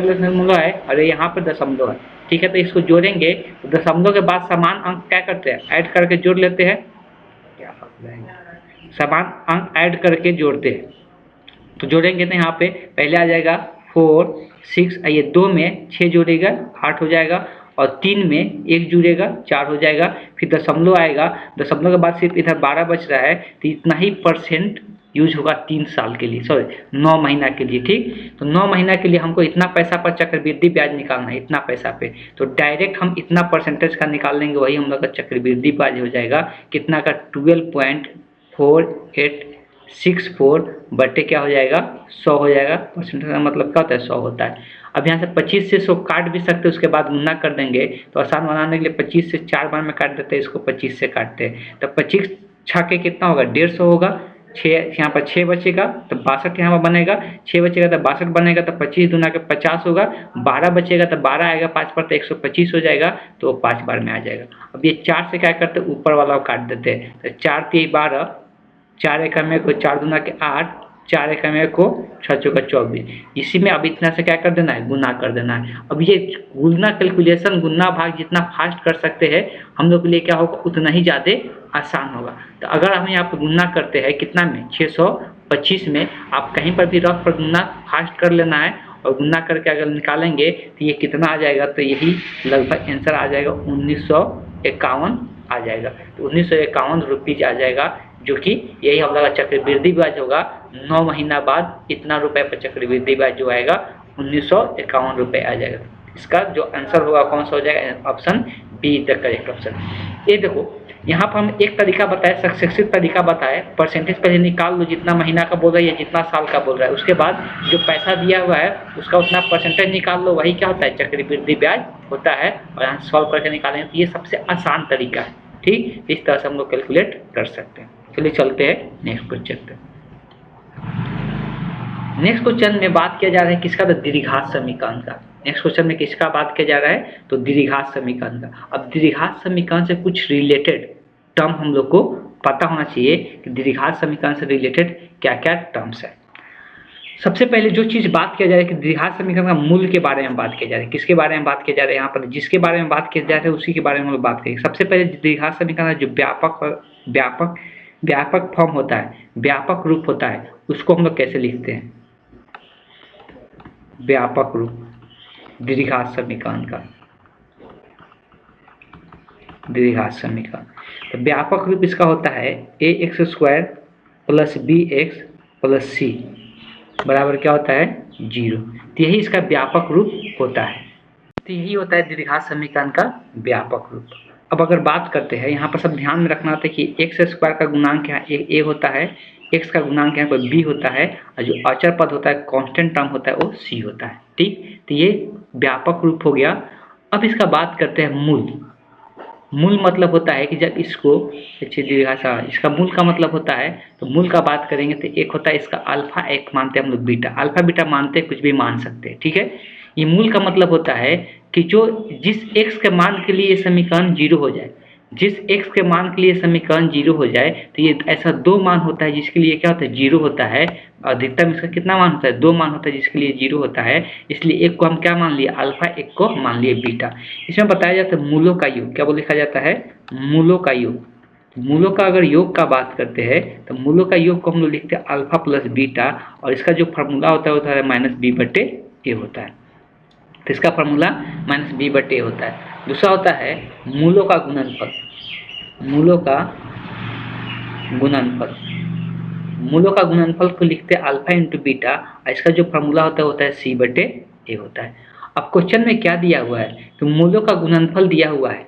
दशमलव है, और यहाँ पे दशमलव है, ठीक है। तो इसको जोड़ेंगे तो दशमलव के बाद समान अंक क्या करते हैं, ऐड करके जोड़ लेते हैं, समान अंक ऐड करके जोड़ते हैं। तो जोड़ेंगे तो यहाँ पे पहले आ जाएगा 4 6, ये 2 में 6 जोड़ेगा 8 हो जाएगा, और 3 में 1 जुड़ेगा 4 हो जाएगा, फिर दशमलव आएगा, दशमलव के बाद सिर्फ इधर 12 बच रहा है, तो इतना ही परसेंट यूज होगा 3 साल के लिए, सॉरी 9 महीना के लिए, ठीक। तो 9 महीना के लिए हमको इतना पैसा पर चक्रवृद्धि ब्याज निकालना है, इतना पैसा पे, तो डायरेक्ट हम इतना परसेंटेज का निकाल लेंगे, वही हम लोग का चक्रवृद्धि ब्याज हो जाएगा कितना का 12.4864 बटे क्या हो जाएगा 100 हो जाएगा। परसेंटेज का मतलब क्या होता है 100 होता है। अब यहाँ से 25 से 100 काट भी सकते हैं, उसके बाद गुना कर देंगे। तो आसान बनाने के लिए 25 से 4 बार में काट देते हैं, इसको 25 से काटते हैं, तो 25 छाके कितना होगा 150 होगा, 6 यहाँ पर 6 बचेगा तो 62 यहाँ पर बनेगा, 6 बचेगा तो 62 बनेगा, तो 25 दूना के 50 होगा, 12 बचेगा तो 12 आएगा 5 पर तो 125 हो जाएगा, तो 5 बार में आ जाएगा। अब ये 4 से क्या करते हैं ऊपर वाला को काट देते हैं, तो 4 3 12, 4 1 में को 4 दूना के 8, 4 1 में को 6 चौका 24, इसी में अब इतना से क्या कर देना है गुना कर देना है। अब ये गुना कैलकुलेशन, गुना भाग जितना फास्ट कर सकते हैं हम लोग के लिए क्या होगा उतना ही ज़्यादा आसान होगा। तो अगर हम यहाँ पर गुना करते हैं कितना में 625 में, आप कहीं पर भी रख पर गुना फास्ट कर लेना है, और गुना करके अगर निकालेंगे तो ये कितना आ जाएगा, तो यही लगभग आंसर आ जाएगा 1951 आ जाएगा। तो 1951 रुपीज आ जाएगा, जो कि यही हम लोग का चक्रवृद्धि ब्याज होगा। 9 महीना बाद इतना रुपए पर चक्रवृद्धि ब्याज जो आएगा 1951 रुपये आ जाएगा। इसका जो आंसर होगा कौन सा हो जाएगा, option be the correct option. ये देखो यहाँ पर हम एक तरीका बताए, सक्सेसिव तरीका बताए, परसेंटेज पहले निकाल लो जितना महीना का बोल रहा है या जितना साल का बोल रहा है, उसके बाद जो पैसा दिया हुआ है उसका उतना परसेंटेज निकाल लो, वही क्या होता है चक्रवृद्धि ब्याज होता है, और यहाँ सॉल्व करके निकालेंगे। तो ये सबसे आसान तरीका है, ठीक। इस तरह से हम लोग कैलकुलेट कर सकते हैं। चलिए चलते हैं नेक्स्ट क्वेश्चन पे। नेक्स्ट क्वेश्चन में बात किया जा रहा है किसका, तो द्विघात समीकरण का। नेक्स्ट क्वेश्चन में किसका बात किया जा रहा है, तो द्विघात समीकरण का। अब द्विघात समीकरण से कुछ रिलेटेड टर्म हम लोग को पता होना चाहिए कि द्विघात समीकरण से रिलेटेड क्या क्या टर्म्स है। सबसे पहले जो चीज बात किया जा रहा है कि द्विघात समीकरण का मूल के बारे में बात किया जा रहा है। किसके बारे में बात किया जा रहा है? यहाँ पर जिसके बारे में बात किया जा रहा है उसी के बारे में हम लोग बात करेंगे। सबसे पहले द्विघात समीकरण का जो व्यापक व्यापक फॉर्म होता है, व्यापक रूप होता है, उसको हम लोग कैसे लिखते हैं? व्यापक रूप द्विघात समीकरण का, द्विघात समीकरण। तो व्यापक रूप इसका होता है ax² plus bx plus c बराबर क्या होता है? 0। तो यही इसका व्यापक रूप होता है। तो यही होता है द्विघात समीकरण का व्यापक रूप। अब अगर बात करते हैं, यहाँ पर सब ध्यान में रखना होता है कि x² का गुणांक यहाँ a होता है, x का गुणांक यहाँ पर b होता है, और जो अचर पद होता है, कांस्टेंट टर्म होता है, वो c होता है। ठीक, तो ये व्यापक रूप हो गया। अब इसका बात करते हैं मूल। मूल मतलब होता है कि जब इसको इसका मूल का मतलब होता है, तो मूल का बात करेंगे तो एक होता है इसका अल्फा, एक मानते हैं हम लोग बीटा। अल्फा बीटा मानते हैं, कुछ भी मान सकते हैं, ठीक है। ये मूल का मतलब होता है कि जिस x के मान के लिए ये समीकरण 0 हो जाए, जिस x के मान के लिए समीकरण 0 हो जाए, तो ये ऐसा दो मान होता है जिसके लिए क्या होता है? 0 होता है। अधिकतम इसका कितना मान होता है? 2 मान होता है जिसके लिए 0 होता है। इसलिए एक को हम क्या मान लिए? अल्फा, एक को मान लिए बीटा। इसमें बताया जाता है मूलों का योग। क्या बोल लिखा जाता है? मूलों का योग। मूलों का अगर योग का बात करते हैं तो मूलों का योग को हम लोग लिखते हैं अल्फा प्लस बीटा, और इसका जो फार्मूला होता है -b/a होता है। तो इसका फार्मूला -b/a होता है। दूसरा होता है मूलों का गुणनफल। मूलों का गुणनफल, मूलों का गुणनफल को लिखते हैं अल्फा इंटू बीटा, और इसका जो फार्मूला होता है c/a होता है। अब क्वेश्चन में क्या दिया हुआ है कि मूलों का गुणनफल दिया हुआ है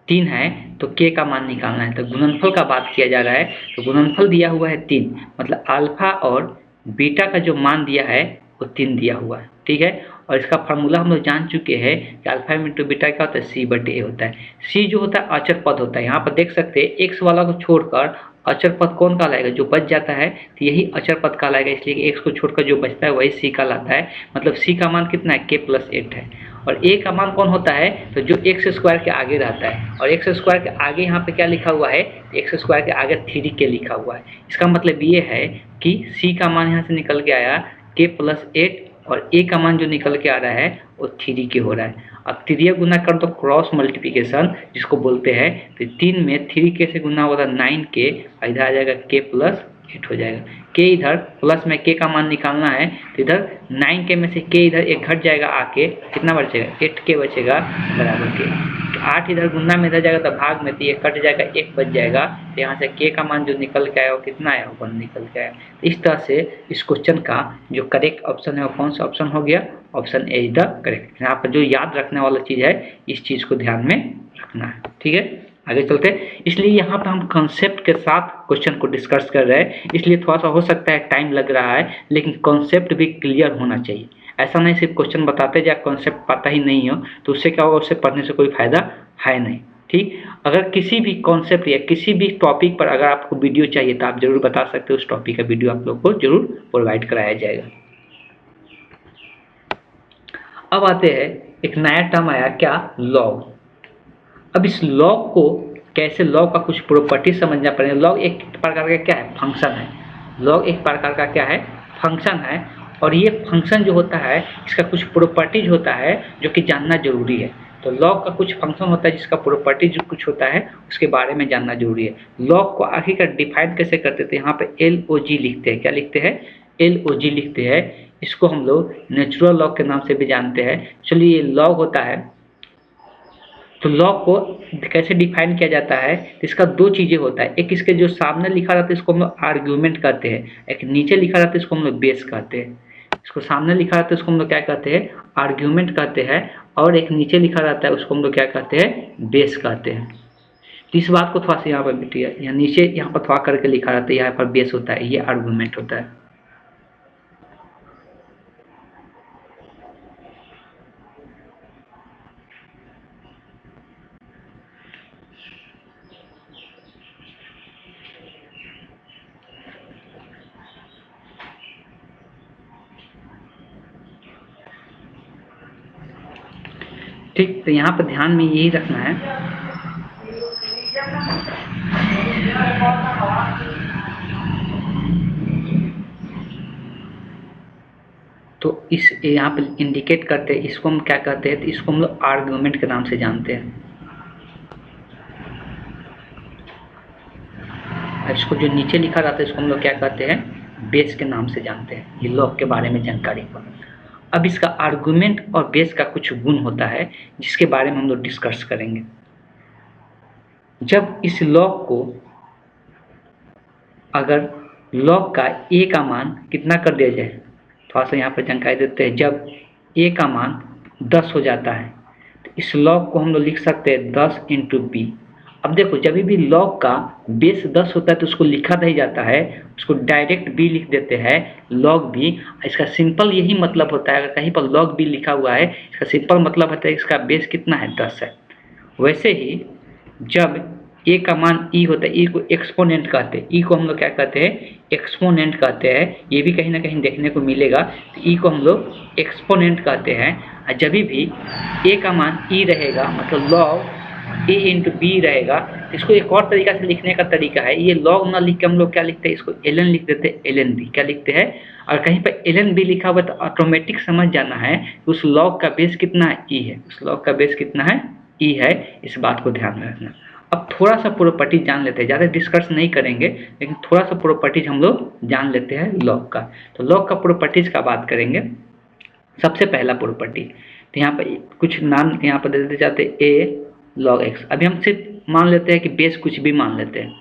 3 है, तो k का मान निकालना है। तो गुणनफल का बात किया जा रहा है, तो गुणनफल दिया हुआ है 3, मतलब अल्फा और बीटा का जो मान दिया है वो 3 दिया हुआ है, ठीक है। और इसका फार्मूला हम लोग जान चुके हैं कि अल्फा इंटू बीटा क्या होता है? c/a होता है। c जो होता है अचर पद होता है। यहाँ पर देख सकते हैं x वाला को छोड़कर अचर पद कौन कहलाएगा? जो बच जाता है, तो यही अचर पद कहलाएगा। इसलिए x को छोड़कर जो बचता है वही c कहलाता है। मतलब c का मान कितना है? k+8 है। और a का मान कौन होता है? तो जो x² के आगे रहता है, और x² के आगे यहाँ पे क्या लिखा हुआ है? x² के आगे 3k लिखा हुआ है। इसका मतलब ये है कि c का मान यहाँ से निकल के आया k+8, और a का मान जो निकल के आ रहा है वो 3k हो रहा है। अब 3 गुना कर तो क्रॉस मल्टीप्लिकेशन जिसको बोलते हैं, तो 3 में 3k से गुना होगा 9k, इधर आ जाएगा k+8 हो जाएगा। k इधर प्लस में k का मान निकालना है, तो इधर 9k में से k इधर एक घट जाएगा, आके कितना बचेगा? 8k बचेगा बराबर k। 8 इधर गुना में इधर जाएगा तो भाग में, तो ये कट जाएगा, 1 बच जाएगा। तो यहाँ से k का मान जो निकल के आया वो कितना आया? 1 निकल के आया। तो इस तरह से इस क्वेश्चन का जो करेक्ट ऑप्शन है वो कौन सा ऑप्शन हो गया? Option A is the correct. यहाँ पर जो याद रखने वाला चीज़ है, इस चीज़ को ध्यान में रखना है, ठीक है। आगे चलते हैं। इसलिए यहाँ पर हम कॉन्सेप्ट के साथ क्वेश्चन को डिस्कस कर रहे हैं, इसलिए थोड़ा सा हो सकता है टाइम लग रहा है, लेकिन कॉन्सेप्ट भी क्लियर होना चाहिए। ऐसा नहीं सिर्फ क्वेश्चन बताते जाए, कॉन्सेप्ट पता ही नहीं हो तो उससे क्या होगा? उससे पढ़ने से कोई फायदा है नहीं, ठीक। अगर किसी भी कॉन्सेप्ट या किसी भी टॉपिक पर अगर आपको वीडियो चाहिए तो आप जरूर बता सकते हो, उस टॉपिक का वीडियो आप लोग को जरूर प्रोवाइड कराया जाएगा। अब आते हैं, एक नया टर्म आया, क्या? लॉग। अब इस लॉग को कैसे, लॉग का कुछ प्रॉपर्टी समझना पड़ेगा। लॉग एक प्रकार का क्या है? फंक्शन है। लॉग एक प्रकार का क्या है? फंक्शन है। और ये फंक्शन जो होता है इसका कुछ प्रॉपर्टीज होता है जो कि जानना जरूरी है। तो लॉग का कुछ फंक्शन होता है जिसका प्रॉपर्टीज कुछ होता है, उसके बारे में जानना जरूरी है। लॉग को आखिरकार डिफाइन कैसे करते थे? यहाँ पे LOG लिखते हैं। क्या लिखते हैं? LOG लिखते हैं। इसको हम लोग नेचुरल लॉग के नाम से भी जानते हैं। चलिए, ये लॉग होता है, तो लॉग को कैसे डिफाइन किया जाता है? तो इसका दो चीजें होता है। एक इसके जो सामने लिखा रहता है इसको हम लोग आर्ग्यूमेंट कहते हैं, एक नीचे लिखा रहता है इसको हम लोग बेस कहते हैं। इसको सामने लिखा रहता है इसको हम लोग क्या कहते हैं? आर्ग्यूमेंट कहते हैं। और एक नीचे लिखा रहता है उसको हम लोग क्या कहते हैं? बेस कहते हैं। तो इस बात को थोड़ा सा यहाँ पर बिटिया, यहाँ नीचे यहाँ पर थोड़ा करके लिखा रहता है, यहाँ पर बेस होता है, ये आर्ग्यूमेंट होता है। ठीक, तो यहाँ पर ध्यान में यही रखना है। तो इस यहाँ पे इंडिकेट करते हैं, इसको हम क्या कहते हैं, तो इसको हम लोग आर्गुमेंट के नाम से जानते हैं। इसको जो नीचे लिखा रहता है इसको हम लोग क्या कहते हैं, बेस के नाम से जानते हैं, ये लॉग के बारे में जानकारी को। अब इसका आर्गुमेंट और बेस का कुछ गुण होता है जिसके बारे में हम लोग डिस्कस करेंगे। जब इस लॉग को, अगर लॉग का ए का मान कितना कर दिया जाए, थोड़ा सा यहाँ पर जानकारी देते हैं। जब ए का मान 10 हो जाता है तो इस लॉग को हम लोग लिख सकते हैं 10 इंटू बी। अब देखो, जब भी लॉग का बेस 10 होता है तो उसको लिखा नहीं जाता है, उसको डायरेक्ट बी लिख देते हैं, लॉग बी। इसका सिंपल यही मतलब होता है, अगर कहीं पर लॉग बी लिखा हुआ है इसका सिंपल मतलब होता है इसका बेस कितना है, 10 है। वैसे ही जब ए का मान ई होता है, ई को एक्सपोनेंट कहते हैं, ई को हम लोग क्या कहते हैं, एक्सपोनेंट कहते हैं। ये भी कहीं ना कहीं देखने को मिलेगा, तो ई को हम लोग एक्सपोनेंट कहते हैं। और जब भी ए का मान ई रहेगा मतलब लॉग ए इंटू बी रहेगा, तो इसको एक और तरीका से लिखने का तरीका है, ये लॉग ना लिख के हम लोग क्या लिखते हैं, इसको एल एन लिख देते हैं, एल एन बी क्या लिखते हैं। और कहीं पर एल एन बी लिखा हुआ तो ऑटोमेटिक समझ जाना है कि उस लॉग का बेस कितना है, ई है, उस लॉग का बेस कितना है, ई है। इस बात को ध्यान में रखना। अब थोड़ा सा प्रॉपर्टी जान लेते हैं, ज़्यादा डिस्कस नहीं करेंगे लेकिन थोड़ा सा प्रॉपर्टीज हम लोग जान लेते हैं लॉग का। तो लॉग का प्रॉपर्टीज का बात करेंगे। सबसे पहला प्रॉपर्टी, तो यहाँ पर कुछ नाम यहाँ पर दे देते जाते ए लॉग एक्स। अभी हम सिर्फ मान लेते हैं कि बेस कुछ भी मान लेते हैं,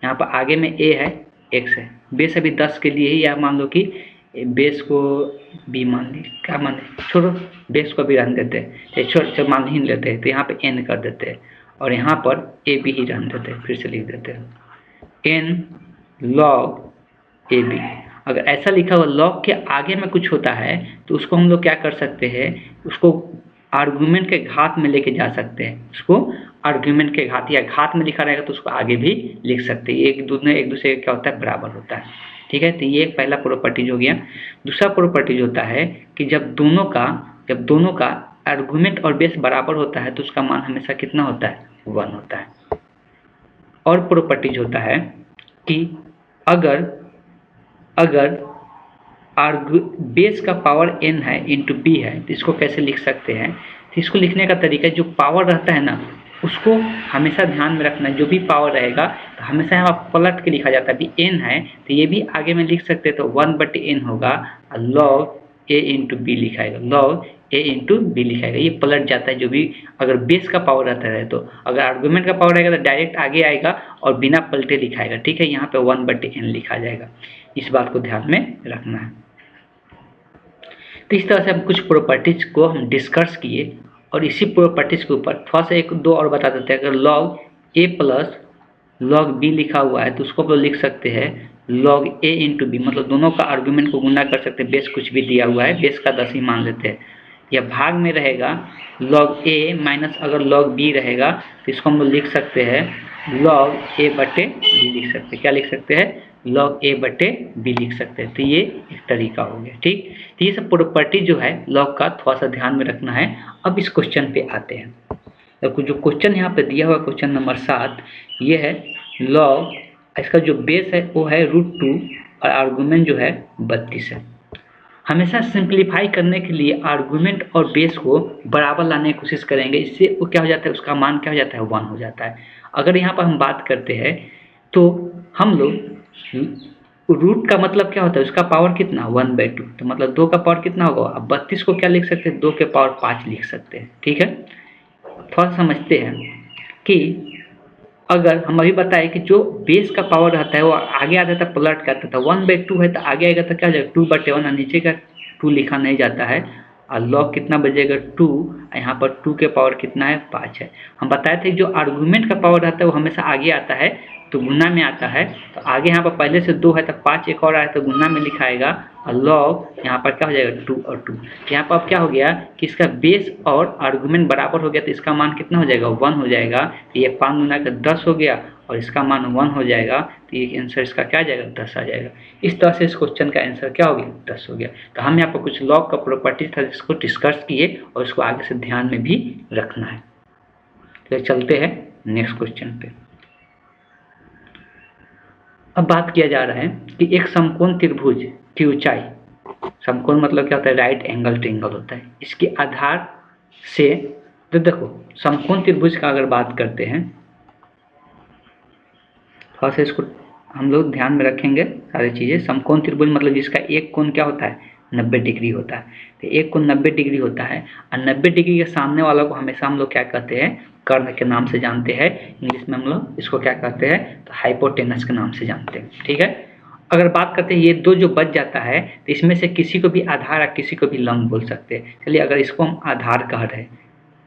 यहाँ पर आगे में ए है, एक्स है, बेस अभी 10 के लिए ही, या मान लो कि बेस को बी मान ली, क्या मान ली, छोड़ो बेस को भी रहने देते हैं, छोड़ मान ही लेते हैं, तो यहाँ पे एन कर देते हैं और यहाँ पर ए बी ही रहने देते हैं, फिर से लिख देते हैं एन लॉग ए बी। अगर ऐसा लिखा हुआ लॉग के आगे में कुछ होता है तो उसको हम लोग क्या कर सकते हैं, उसको आर्गुमेंट के घात में लेके जा सकते हैं, उसको आर्गुमेंट के घात या घात में लिखा रहेगा तो उसको आगे भी लिख सकते हैं, एक दूसरे क्या होता है, बराबर होता है। ठीक है, तो ये एक पहला प्रॉपर्टीज हो गया। दूसरा प्रॉपर्टीज होता है कि जब दोनों का आर्गुमेंट और बेस बराबर होता है तो उसका मान हमेशा कितना होता है, 1 होता है। और प्रॉपर्टीज होता है कि अगर बेस का पावर n है इंटू बी है तो इसको कैसे लिख सकते हैं, तो इसको लिखने का तरीका, जो पावर रहता है ना उसको हमेशा ध्यान में रखना है, जो भी पावर रहेगा तो हमेशा यहाँ पलट के लिखा जाता है। अभी n है तो ये भी आगे में लिख सकते हैं, तो 1/n होगा, लॉग ए इंटू बी लिखाएगा, लॉग ए इंटू बी लिखाएगा, ये पलट जाता है। जो भी अगर बेस का पावर रहता है, तो अगर आर्गुमेंट का पावर रहेगा तो डायरेक्ट आगे आएगा और बिना पलटे लिखाएगा। ठीक है, यहाँ पे 1/n लिखा जाएगा, इस बात को ध्यान में रखना है। तो इस तरह से हम कुछ प्रॉपर्टीज को हम डिस्कस किए और इसी प्रॉपर्टीज के ऊपर थोड़ा सा एक दो और बता देते हैं। अगर लॉग ए प्लस लॉग बी लिखा हुआ है तो उसको हम लिख सकते हैं लॉग ए इंटू बी, मतलब दोनों का आर्गुमेंट को गुना कर सकते हैं, बेस कुछ भी दिया हुआ है, बेस का 10 ही मान लेते हैं। या भाग में रहेगा लॉग ए माइनस अगर लॉग बी रहेगा तो इसको हम लोग लिख सकते हैं लॉग ए बटे बी लिख सकते हैं, क्या लिख सकते हैं, लॉग ए बटे बी लिख सकते हैं। तो ये एक तरीका हो गया। ठीक, तो ये सब प्रॉपर्टी जो है लॉग का थोड़ा सा ध्यान में रखना है। अब इस क्वेश्चन पे आते हैं, तो जो क्वेश्चन यहाँ पे दिया हुआ क्वेश्चन नंबर 7, ये है लॉग, इसका जो बेस है वो है √2 और आर्गुमेंट जो है 32 है। हमेशा सिंप्लीफाई करने के लिए आर्गुमेंट और बेस को बराबर लाने की कोशिश करेंगे, इससे वो क्या हो जाता है, उसका मान क्या हो जाता है, 1 हो जाता है। अगर यहाँ पर हम बात करते हैं तो हम लोग रूट का मतलब क्या होता है, उसका पावर कितना, 1/2, तो मतलब 2 का पावर कितना होगा। अब 32 को क्या लिख सकते हैं, 2 के पावर 5 लिख सकते हैं। ठीक है, थोड़ा समझते हैं कि अगर हम अभी बताए कि जो बेस का पावर रहता है वो आगे आ जाता है, पलट करता था, 1/2 है तो आगे आएगा तो क्या हो जाएगा, 2/1, नीचे का 2 लिखा नहीं जाता है, और लॉग कितना बजेगा 2, यहाँ पर 2 के पावर कितना है, 5 है। हम बताए थे जो आर्गुमेंट का पावर रहता है वो हमेशा आगे आता है तो गुना में आता है, तो आगे यहाँ पर पहले से 2 है तो 5 एक और आया तो गुना में लिखाएगा, और लॉग यहाँ पर क्या हो जाएगा 2 और 2। यहाँ पर अब क्या हो गया कि इसका बेस और आर्गुमेंट बराबर हो गया तो इसका मान कितना हो जाएगा, 1 हो जाएगा। तो ये 5 गुना का 10 हो गया और इसका मान 1 हो जाएगा, तो ये आंसर इसका क्या आ जाएगा, 10 आ जाएगा। इस तरह से इस क्वेश्चन का आंसर क्या हो गया, 10 हो गया। तो हम यहाँ पर कुछ लॉग का प्रॉपर्टीज था जिसको डिस्कस किए और इसको आगे से ध्यान में भी रखना है। तो चलते हैं नेक्स्ट क्वेश्चन पे। अब बात किया जा रहा है कि एक समकोण त्रिभुज की ऊंचाई समकोण मतलब क्या होता है, राइट एंगल ट्रायंगल होता है। इसके आधार से तो देखो समकोण त्रिभुज का अगर बात करते हैं, थोड़ा सा इसको हम लोग ध्यान में रखेंगे सारी चीज़ें। समकोण त्रिभुज मतलब जिसका एक कोण क्या होता है, 90 डिग्री होता है। तो एक कोण 90 डिग्री होता है और 90 डिग्री के सामने वाला को हमेशा हम लोग क्या कहते हैं, कर्ण के नाम से जानते हैं। इंग्लिश में हम लोग इसको क्या कहते हैं, तो हाइपोटेनस के नाम से जानते हैं। ठीक है, अगर बात करते हैं ये दो जो बच जाता है तो इसमें से किसी को भी आधार या किसी को भी लंब बोल सकते हैं। चलिए अगर इसको हम आधार कह रहे हैं,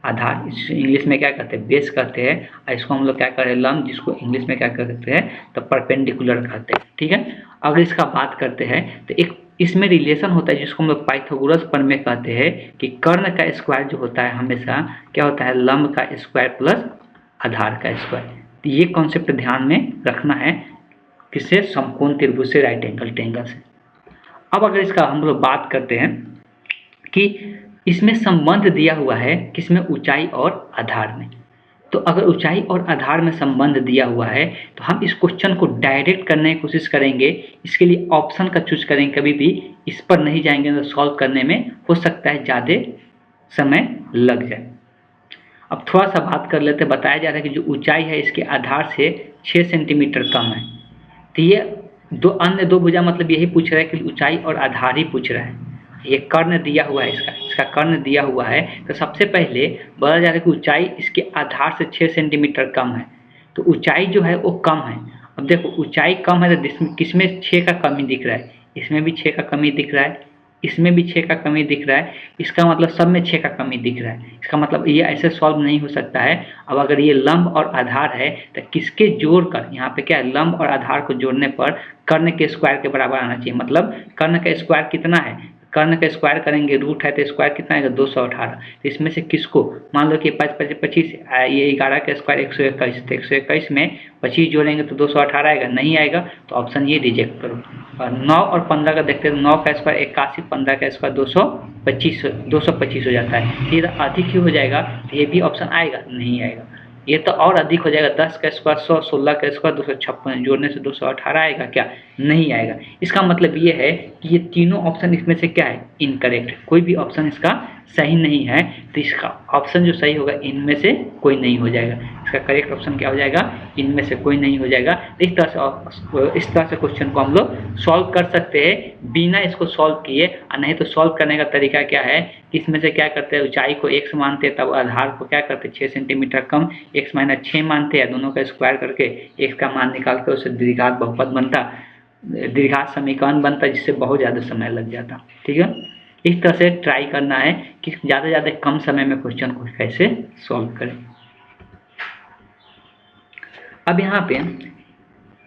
आधार इंग्लिश में क्या कहते हैं, बेस कहते हैं, और इसको हम लोग क्या कह रहे हैं, लंब, जिसको इंग्लिश में क्या कहते हैं, तो परपेंडिकुलर कहते हैं। ठीक है, अगर इसका बात करते हैं तो एक इसमें रिलेशन होता है जिसको हम लोग पाइथागोरस प्रमेय कहते हैं कि कर्ण का स्क्वायर जो होता है हमेशा क्या होता है, लंब का स्क्वायर प्लस आधार का स्क्वायर। तो ये कॉन्सेप्ट ध्यान में रखना है, किससे, समकोण त्रिभुज से, राइट एंगल ट्रायंगल से। अब अगर इसका हम लोग बात करते हैं कि इसमें संबंध दिया हुआ है किसमें, ऊंचाई और आधार में। तो अगर ऊंचाई और आधार में संबंध दिया हुआ है तो हम इस क्वेश्चन को डायरेक्ट करने की कोशिश करेंगे। इसके लिए ऑप्शन का चूज करेंगे, कभी भी इस पर नहीं जाएंगे तो सॉल्व करने में हो सकता है ज़्यादा समय लग जाए। अब थोड़ा सा बात कर लेते, बताया जा रहा है कि जो ऊंचाई है इसके आधार से 6 सेंटीमीटर कम है। तो ये अन्य दो भुजा मतलब यही पूछ रहा है कि ऊंचाई और आधार ही पूछ रहा है। ये कर्ण दिया हुआ है, इसका कर्ण दिया हुआ है। तो सबसे पहले बोला जा रहा है कि ऊंचाई इसके आधार से 6 सेंटीमीटर कम है, तो ऊंचाई जो है वो कम है। अब देखो ऊंचाई कम है तो किसमें 6 का कमी दिख रहा है, इसमें भी 6 का कमी दिख रहा है, इसमें भी 6 का कमी दिख रहा है। इसका मतलब सब में 6 का कमी दिख रहा है। इसका मतलब ये ऐसे सॉल्व नहीं हो सकता है। अब अगर ये लंब और आधार है तो किसके जोड़कर, यहाँ पे क्या है, लंब और आधार को जोड़ने पर कर्ण के स्क्वायर के बराबर आना चाहिए। मतलब कर्ण का स्क्वायर कितना है, कर्ण का स्क्वायर करेंगे, रूट है तो स्क्वायर कितना आएगा, 218। तो इसमें से किसको, मान लो कि 5×5 = 25, ये 11 का स्क्वायर 121, तो 121 में 25 जोड़ेंगे तो 218 आएगा, नहीं आएगा तो ऑप्शन ये रिजेक्ट करो। और 9 और 15 का देखते हैं, 9 का स्क्वायर 81, 15 का स्क्वायर 225 हो जाता है। ये अधिक ही हो जाएगा तो ये भी ऑप्शन आएगा, नहीं आएगा। ये तो और अधिक हो जाएगा, 10 का स्क्वायर 100, 16 का स्क्वायर 256, जोड़ने से 218 आएगा क्या, नहीं आएगा। इसका मतलब ये है कि ये तीनों ऑप्शन इसमें से क्या है, इनकरेक्ट है, कोई भी ऑप्शन इसका सही नहीं है। तो इसका ऑप्शन जो सही होगा इनमें से कोई नहीं हो जाएगा। इसका करेक्ट ऑप्शन क्या हो जाएगा, इनमें से कोई नहीं हो जाएगा। तो इस तरह से क्वेश्चन को हम लोग सॉल्व कर सकते हैं बिना इसको सॉल्व किए। और नहीं तो सॉल्व करने का तरीका क्या है कि इसमें से क्या करते हैं, ऊंचाई को x मानते हैं, तब आधार को क्या करते हैं 6 सेंटीमीटर कम, x - 6 मानते हैं, दोनों का स्क्वायर करके x का मान निकाल कर उससे द्विघात बहुपद बनता, द्विघात समीकरण बनता, जिससे बहुत ज़्यादा समय लग जाता। ठीक है, इस तरह से ट्राई करना है कि ज़्यादा से ज़्यादा कम समय में क्वेश्चन को कैसे सॉल्व करें। अब यहाँ पे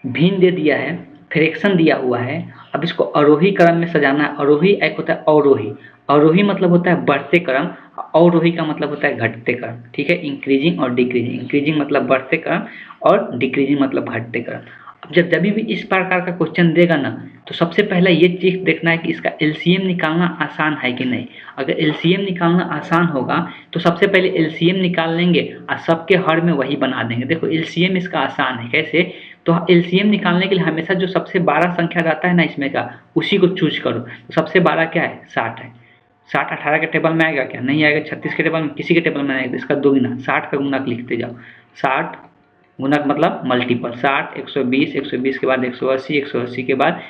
भिन्न दे दिया है, फ्रैक्शन दिया हुआ है। अब इसको आरोही क्रम में सजाना है। आरोही एक होता है अवरोही, अवरोही मतलब होता है बढ़ते क्रम, अवरोही का मतलब होता है घटते क्रम। ठीक है, इंक्रीजिंग और डिक्रीजिंग, इंक्रीजिंग मतलब बढ़ते क्रम और डिक्रीजिंग मतलब घटते क्रम। अब जब भी इस प्रकार का क्वेश्चन देगा ना, तो सबसे पहले ये चीज देखना है कि इसका एलसीएम निकालना आसान है कि नहीं। अगर एलसीएम निकालना आसान होगा तो सबसे पहले एलसीएम निकाल लेंगे और सबके हर में वही बना देंगे। देखो एलसीएम इसका आसान है, कैसे, तो एलसीएम निकालने के लिए हमेशा जो सबसे बड़ा संख्या रहता है ना इसमें का, उसी को चूज करो। तो सबसे बड़ा क्या है, 60 है। 60 18 के टेबल में आएगा क्या, नहीं आएगा। 36 के टेबल में, किसी के टेबल में आएगा। इसका दोगुना 60 का गुणक लिखते जाओ। 60 गुणक मतलब मल्टीपल, 60 120, 120 के बाद 180, 180 के बाद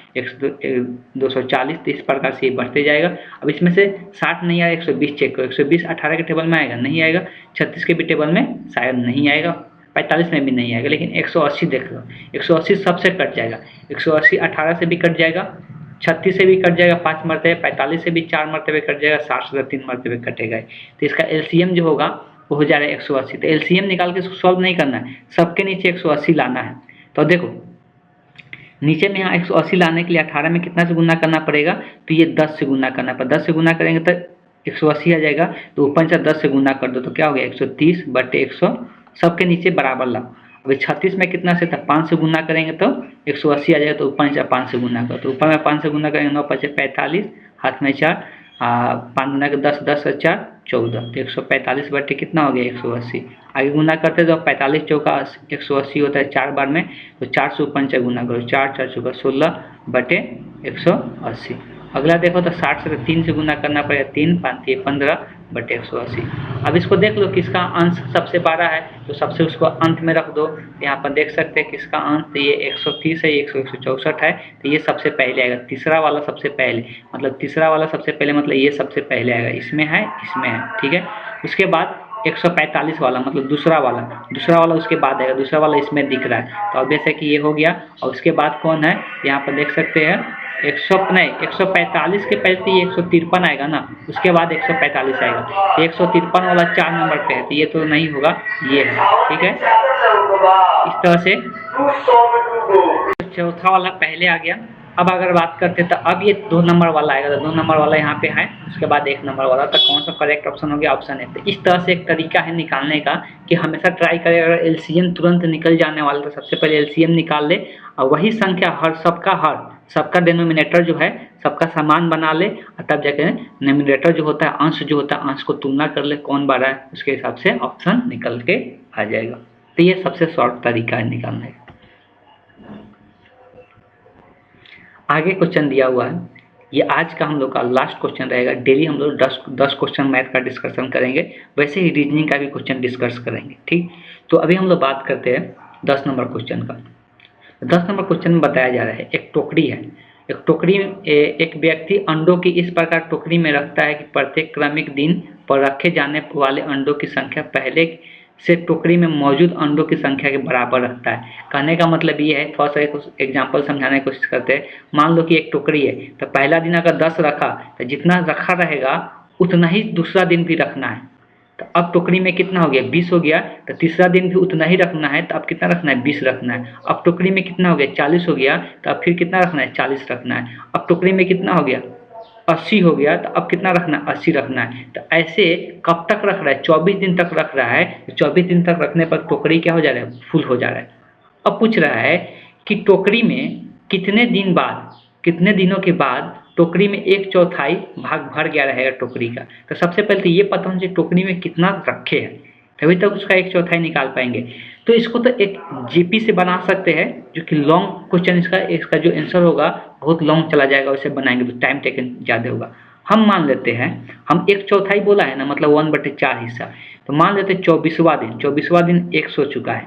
240, तो इस प्रकार से ये बढ़ते जाएगा। अब इसमें से 60 नहीं आया, 120 चेक करो। 120 18 के टेबल में आएगा, नहीं आएगा। 36 के भी टेबल में शायद नहीं आएगा, 45 में भी नहीं आएगा, लेकिन 180 देख लो, 180 सबसे कट जाएगा। 180 18 से भी कट जाएगा, 36 से भी कट जाएगा 5 मरतबे, 45 से भी 4 मरतबे कट जाएगा, 60 से 3 मरतबे कटेगा। तो इसका एलसीएम जो होगा वो हो जा रहा है 180। तो एलसीएम निकाल के इसको सॉल्व नहीं करना है, सबके नीचे 180 लाना है। तो देखो नीचे में यहाँ 180 लाने के लिए 18 में कितना से गुना करना पड़ेगा, तो ये 10 से गुना करना पड़ेगा। 10 से गुना करेंगे तो 180 आ जाएगा, तो ऊपर से 10 से गुना कर दो तो क्या हो गया 130/100, सबके नीचे बराबर लाओ। अभी 36 में कितना से था, 5 से गुना करेंगे तो 180 आ जाएगा, तो ऊपर से 5 से गुना करो। तो ऊपर में 5 से गुना करेंगे 9 × 5 = 45, हाथ में 4, 5 गुना के 10, 10 और 4 14, तो 145 बटे कितना हो गया 180। आगे गुना करते तो 45 चौका 180 होता है 4 बार में, तो 4 से ऊपर से गुना करो, 4 4 चौका 16/180। अगला देखो तो 60 से 3 से गुना करना पड़ेगा, 3 5 15 बटे 180। अब इसको देख लो किसका अंश सबसे बड़ा है, तो सबसे उसको अंत में रख दो। यहाँ पर देख सकते हैं किसका अंश, तो ये 130 है, ये 164 है, तो ये सबसे पहले आएगा, तीसरा वाला सबसे पहले, मतलब तीसरा वाला सबसे पहले मतलब ये सबसे पहले आएगा, इसमें है इसमें है, ठीक है। उसके बाद 145 वाला मतलब दूसरा वाला उसके बाद आएगा, दूसरा वाला इसमें दिख रहा है, तो ऑब्वियस है कि ये हो गया। और उसके बाद कौन है, यहाँ पर देख सकते हैं 145 के पहले तो ये 153 आएगा ना, उसके बाद 145 आएगा, 153 वाला 4 नंबर पे है, तो ये तो नहीं होगा, ये है, ठीक है। इस तरह से चौथा वाला पहले आ गया। अब अगर बात करते तो अब ये 2 नंबर वाला आएगा, तो 2 नंबर वाला यहाँ पे है, उसके बाद 1 नंबर वाला, तो कौन सा करेक्ट ऑप्शन हो गया, ऑप्शन है। तो इस तरह से एक तरीका है निकालने का कि हमेशा ट्राई करें, अगर एलसीएम तुरंत निकल जाने वाला तो सबसे पहले एलसीएम निकाल ले, और वही संख्या सबका डिनोमिनेटर जो है सबका समान बना ले, और तब जाके डिनोमिनेटर जो होता है, अंश जो होता है, अंश को तुलना कर ले कौन बड़ा है, उसके हिसाब से ऑप्शन निकल के आ जाएगा। तो ये सबसे शॉर्ट तरीका है निकालने का। आगे क्वेश्चन दिया हुआ है, ये आज का हम लोग का लास्ट क्वेश्चन रहेगा। डेली हम लोग 10 क्वेश्चन मैथ का डिस्कशन करेंगे, वैसे ही रीजनिंग का भी क्वेश्चन डिस्कस करेंगे, ठीक। तो अभी हम लोग बात करते हैं 10 नंबर क्वेश्चन का। 10 नंबर क्वेश्चन में बताया जा रहा है, एक टोकरी है, एक टोकरी में एक व्यक्ति अंडों की इस प्रकार टोकरी में रखता है कि प्रत्येक क्रमिक दिन पर रखे जाने वाले अंडों की संख्या पहले से टोकरी में मौजूद अंडों की संख्या के बराबर रखता है। कहने का मतलब ये है, थोड़ा सा एक एग्जाम्पल समझाने की कोशिश करते हैं। मान लो कि एक टोकरी है, तो पहला दिन अगर 10 रखा, तो जितना रखा रहेगा उतना ही दूसरा दिन भी रखना है। तो अब टोकरी में कितना हो गया, 20 हो गया, तो तीसरा दिन भी उतना ही रखना है, तो अब कितना रखना है, 20 रखना है। अब टोकरी में कितना हो गया, 40 हो गया, तो अब फिर कितना रखना है, 40 रखना है। अब टोकरी में कितना हो गया, 80 हो गया, तो अब कितना रखना है, 80 रखना है। तो ऐसे कब तक रख रहा है, 24 दिन तक रख रहा है। तो 24 दिन तक रखने पर टोकरी क्या हो जा रहा है, फुल हो जा रहा है। अब पूछ रहा है कि टोकरी में कितने दिनों के बाद टोकरी में 1/4 भाग भर गया रहेगा टोकरी का। तो सबसे पहले तो ये पता होना चाहिए टोकरी में कितना रखे हैं, तभी तक उसका 1/4 निकाल पाएंगे। तो इसको तो एक जीपी से बना सकते हैं, जो कि लॉन्ग क्वेश्चन, इसका जो आंसर होगा बहुत लॉन्ग चला जाएगा, उसे बनाएंगे तो टाइम टेकन ज़्यादा होगा। हम मान लेते हैं, हम 1/4 बोला है ना, मतलब 1/4 हिस्सा, तो मान लेते हैं 24वां दिन x हो चुका है।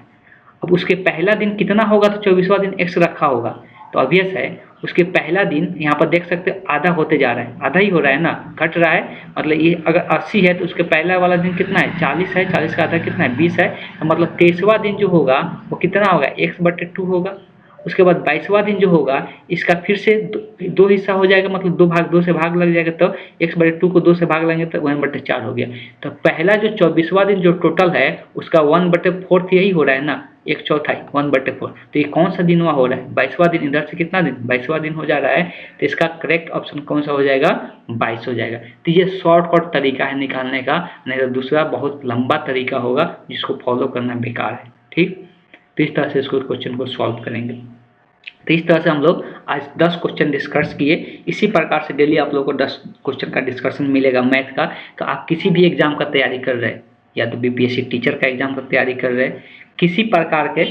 अब उसके पहला दिन कितना होगा, तो 24वां दिन x रखा होगा, तो ऑब्वियस है उसके पहला दिन यहाँ पर देख सकते हैं आधा होते जा रहा है, आधा ही हो रहा है ना, घट रहा है। मतलब ये अगर 80 है तो उसके पहला वाला दिन कितना है, 40 है, 40 का आधा कितना है, 20 है, तो मतलब 23वां दिन जो होगा वो कितना होगा, x/2 होगा। उसके बाद 22वां दिन जो होगा इसका फिर से 2 हिस्सा हो जाएगा, मतलब 2 से भाग लग जाएगा, तो x/2 को 2 से भाग लगेंगे तो 1/4 हो गया। तो पहला जो 24वां दिन जो टोटल है उसका 1/4 यही हो रहा है ना, 1/4 1/4। तो ये कौन सा दिन हुआ हो रहा है, 22वां दिन। इधर से कितना दिन, 22वां दिन हो जा रहा है, तो इसका करेक्ट ऑप्शन कौन सा हो जाएगा, 22 हो जाएगा। तो ये शॉर्टकट तरीका है निकालने का, नहीं तो दूसरा बहुत लंबा तरीका होगा जिसको फॉलो करना बेकार है, ठीक। तो इस तरह से इसको क्वेश्चन को सॉल्व करेंगे। तो इस तरह से हम लोग आज 10 क्वेश्चन डिस्कस किए। इसी प्रकार से डेली आप लोगों को 10 क्वेश्चन का डिस्कशन मिलेगा मैथ का। तो आप किसी भी एग्जाम का तैयारी कर रहे हैं, या तो बीपीएससी टीचर का एग्जाम का तैयारी कर रहे हैं, किसी प्रकार के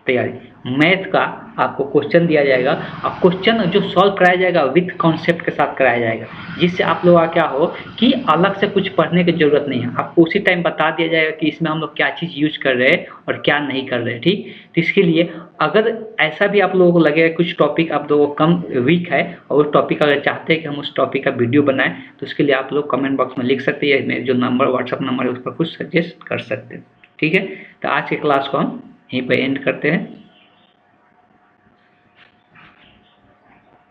तैयारी, मैथ का आपको क्वेश्चन दिया जाएगा और क्वेश्चन जो सॉल्व कराया जाएगा विथ कॉन्सेप्ट के साथ कराया जाएगा, जिससे आप लोग का क्या हो कि अलग से कुछ पढ़ने की जरूरत नहीं है। आपको उसी टाइम बता दिया जाएगा कि इसमें हम लोग क्या चीज़ यूज कर रहे हैं और क्या नहीं कर रहे हैं, ठीक। तो इसके लिए अगर ऐसा भी आप लोगों को लगेगा कुछ टॉपिक आप लोगों को कम वीक है और उस टॉपिक अगर चाहते हैं कि हम उस टॉपिक का वीडियो बनाएं, तो उसके लिए आप लोग कमेंट बॉक्स में लिख सकते हैं, मेरे जो नंबर व्हाट्सअप नंबर है उस पर कुछ सजेस्ट कर सकते हैं, ठीक है। तो आज के क्लास को हम यहीं पर एंड करते हैं।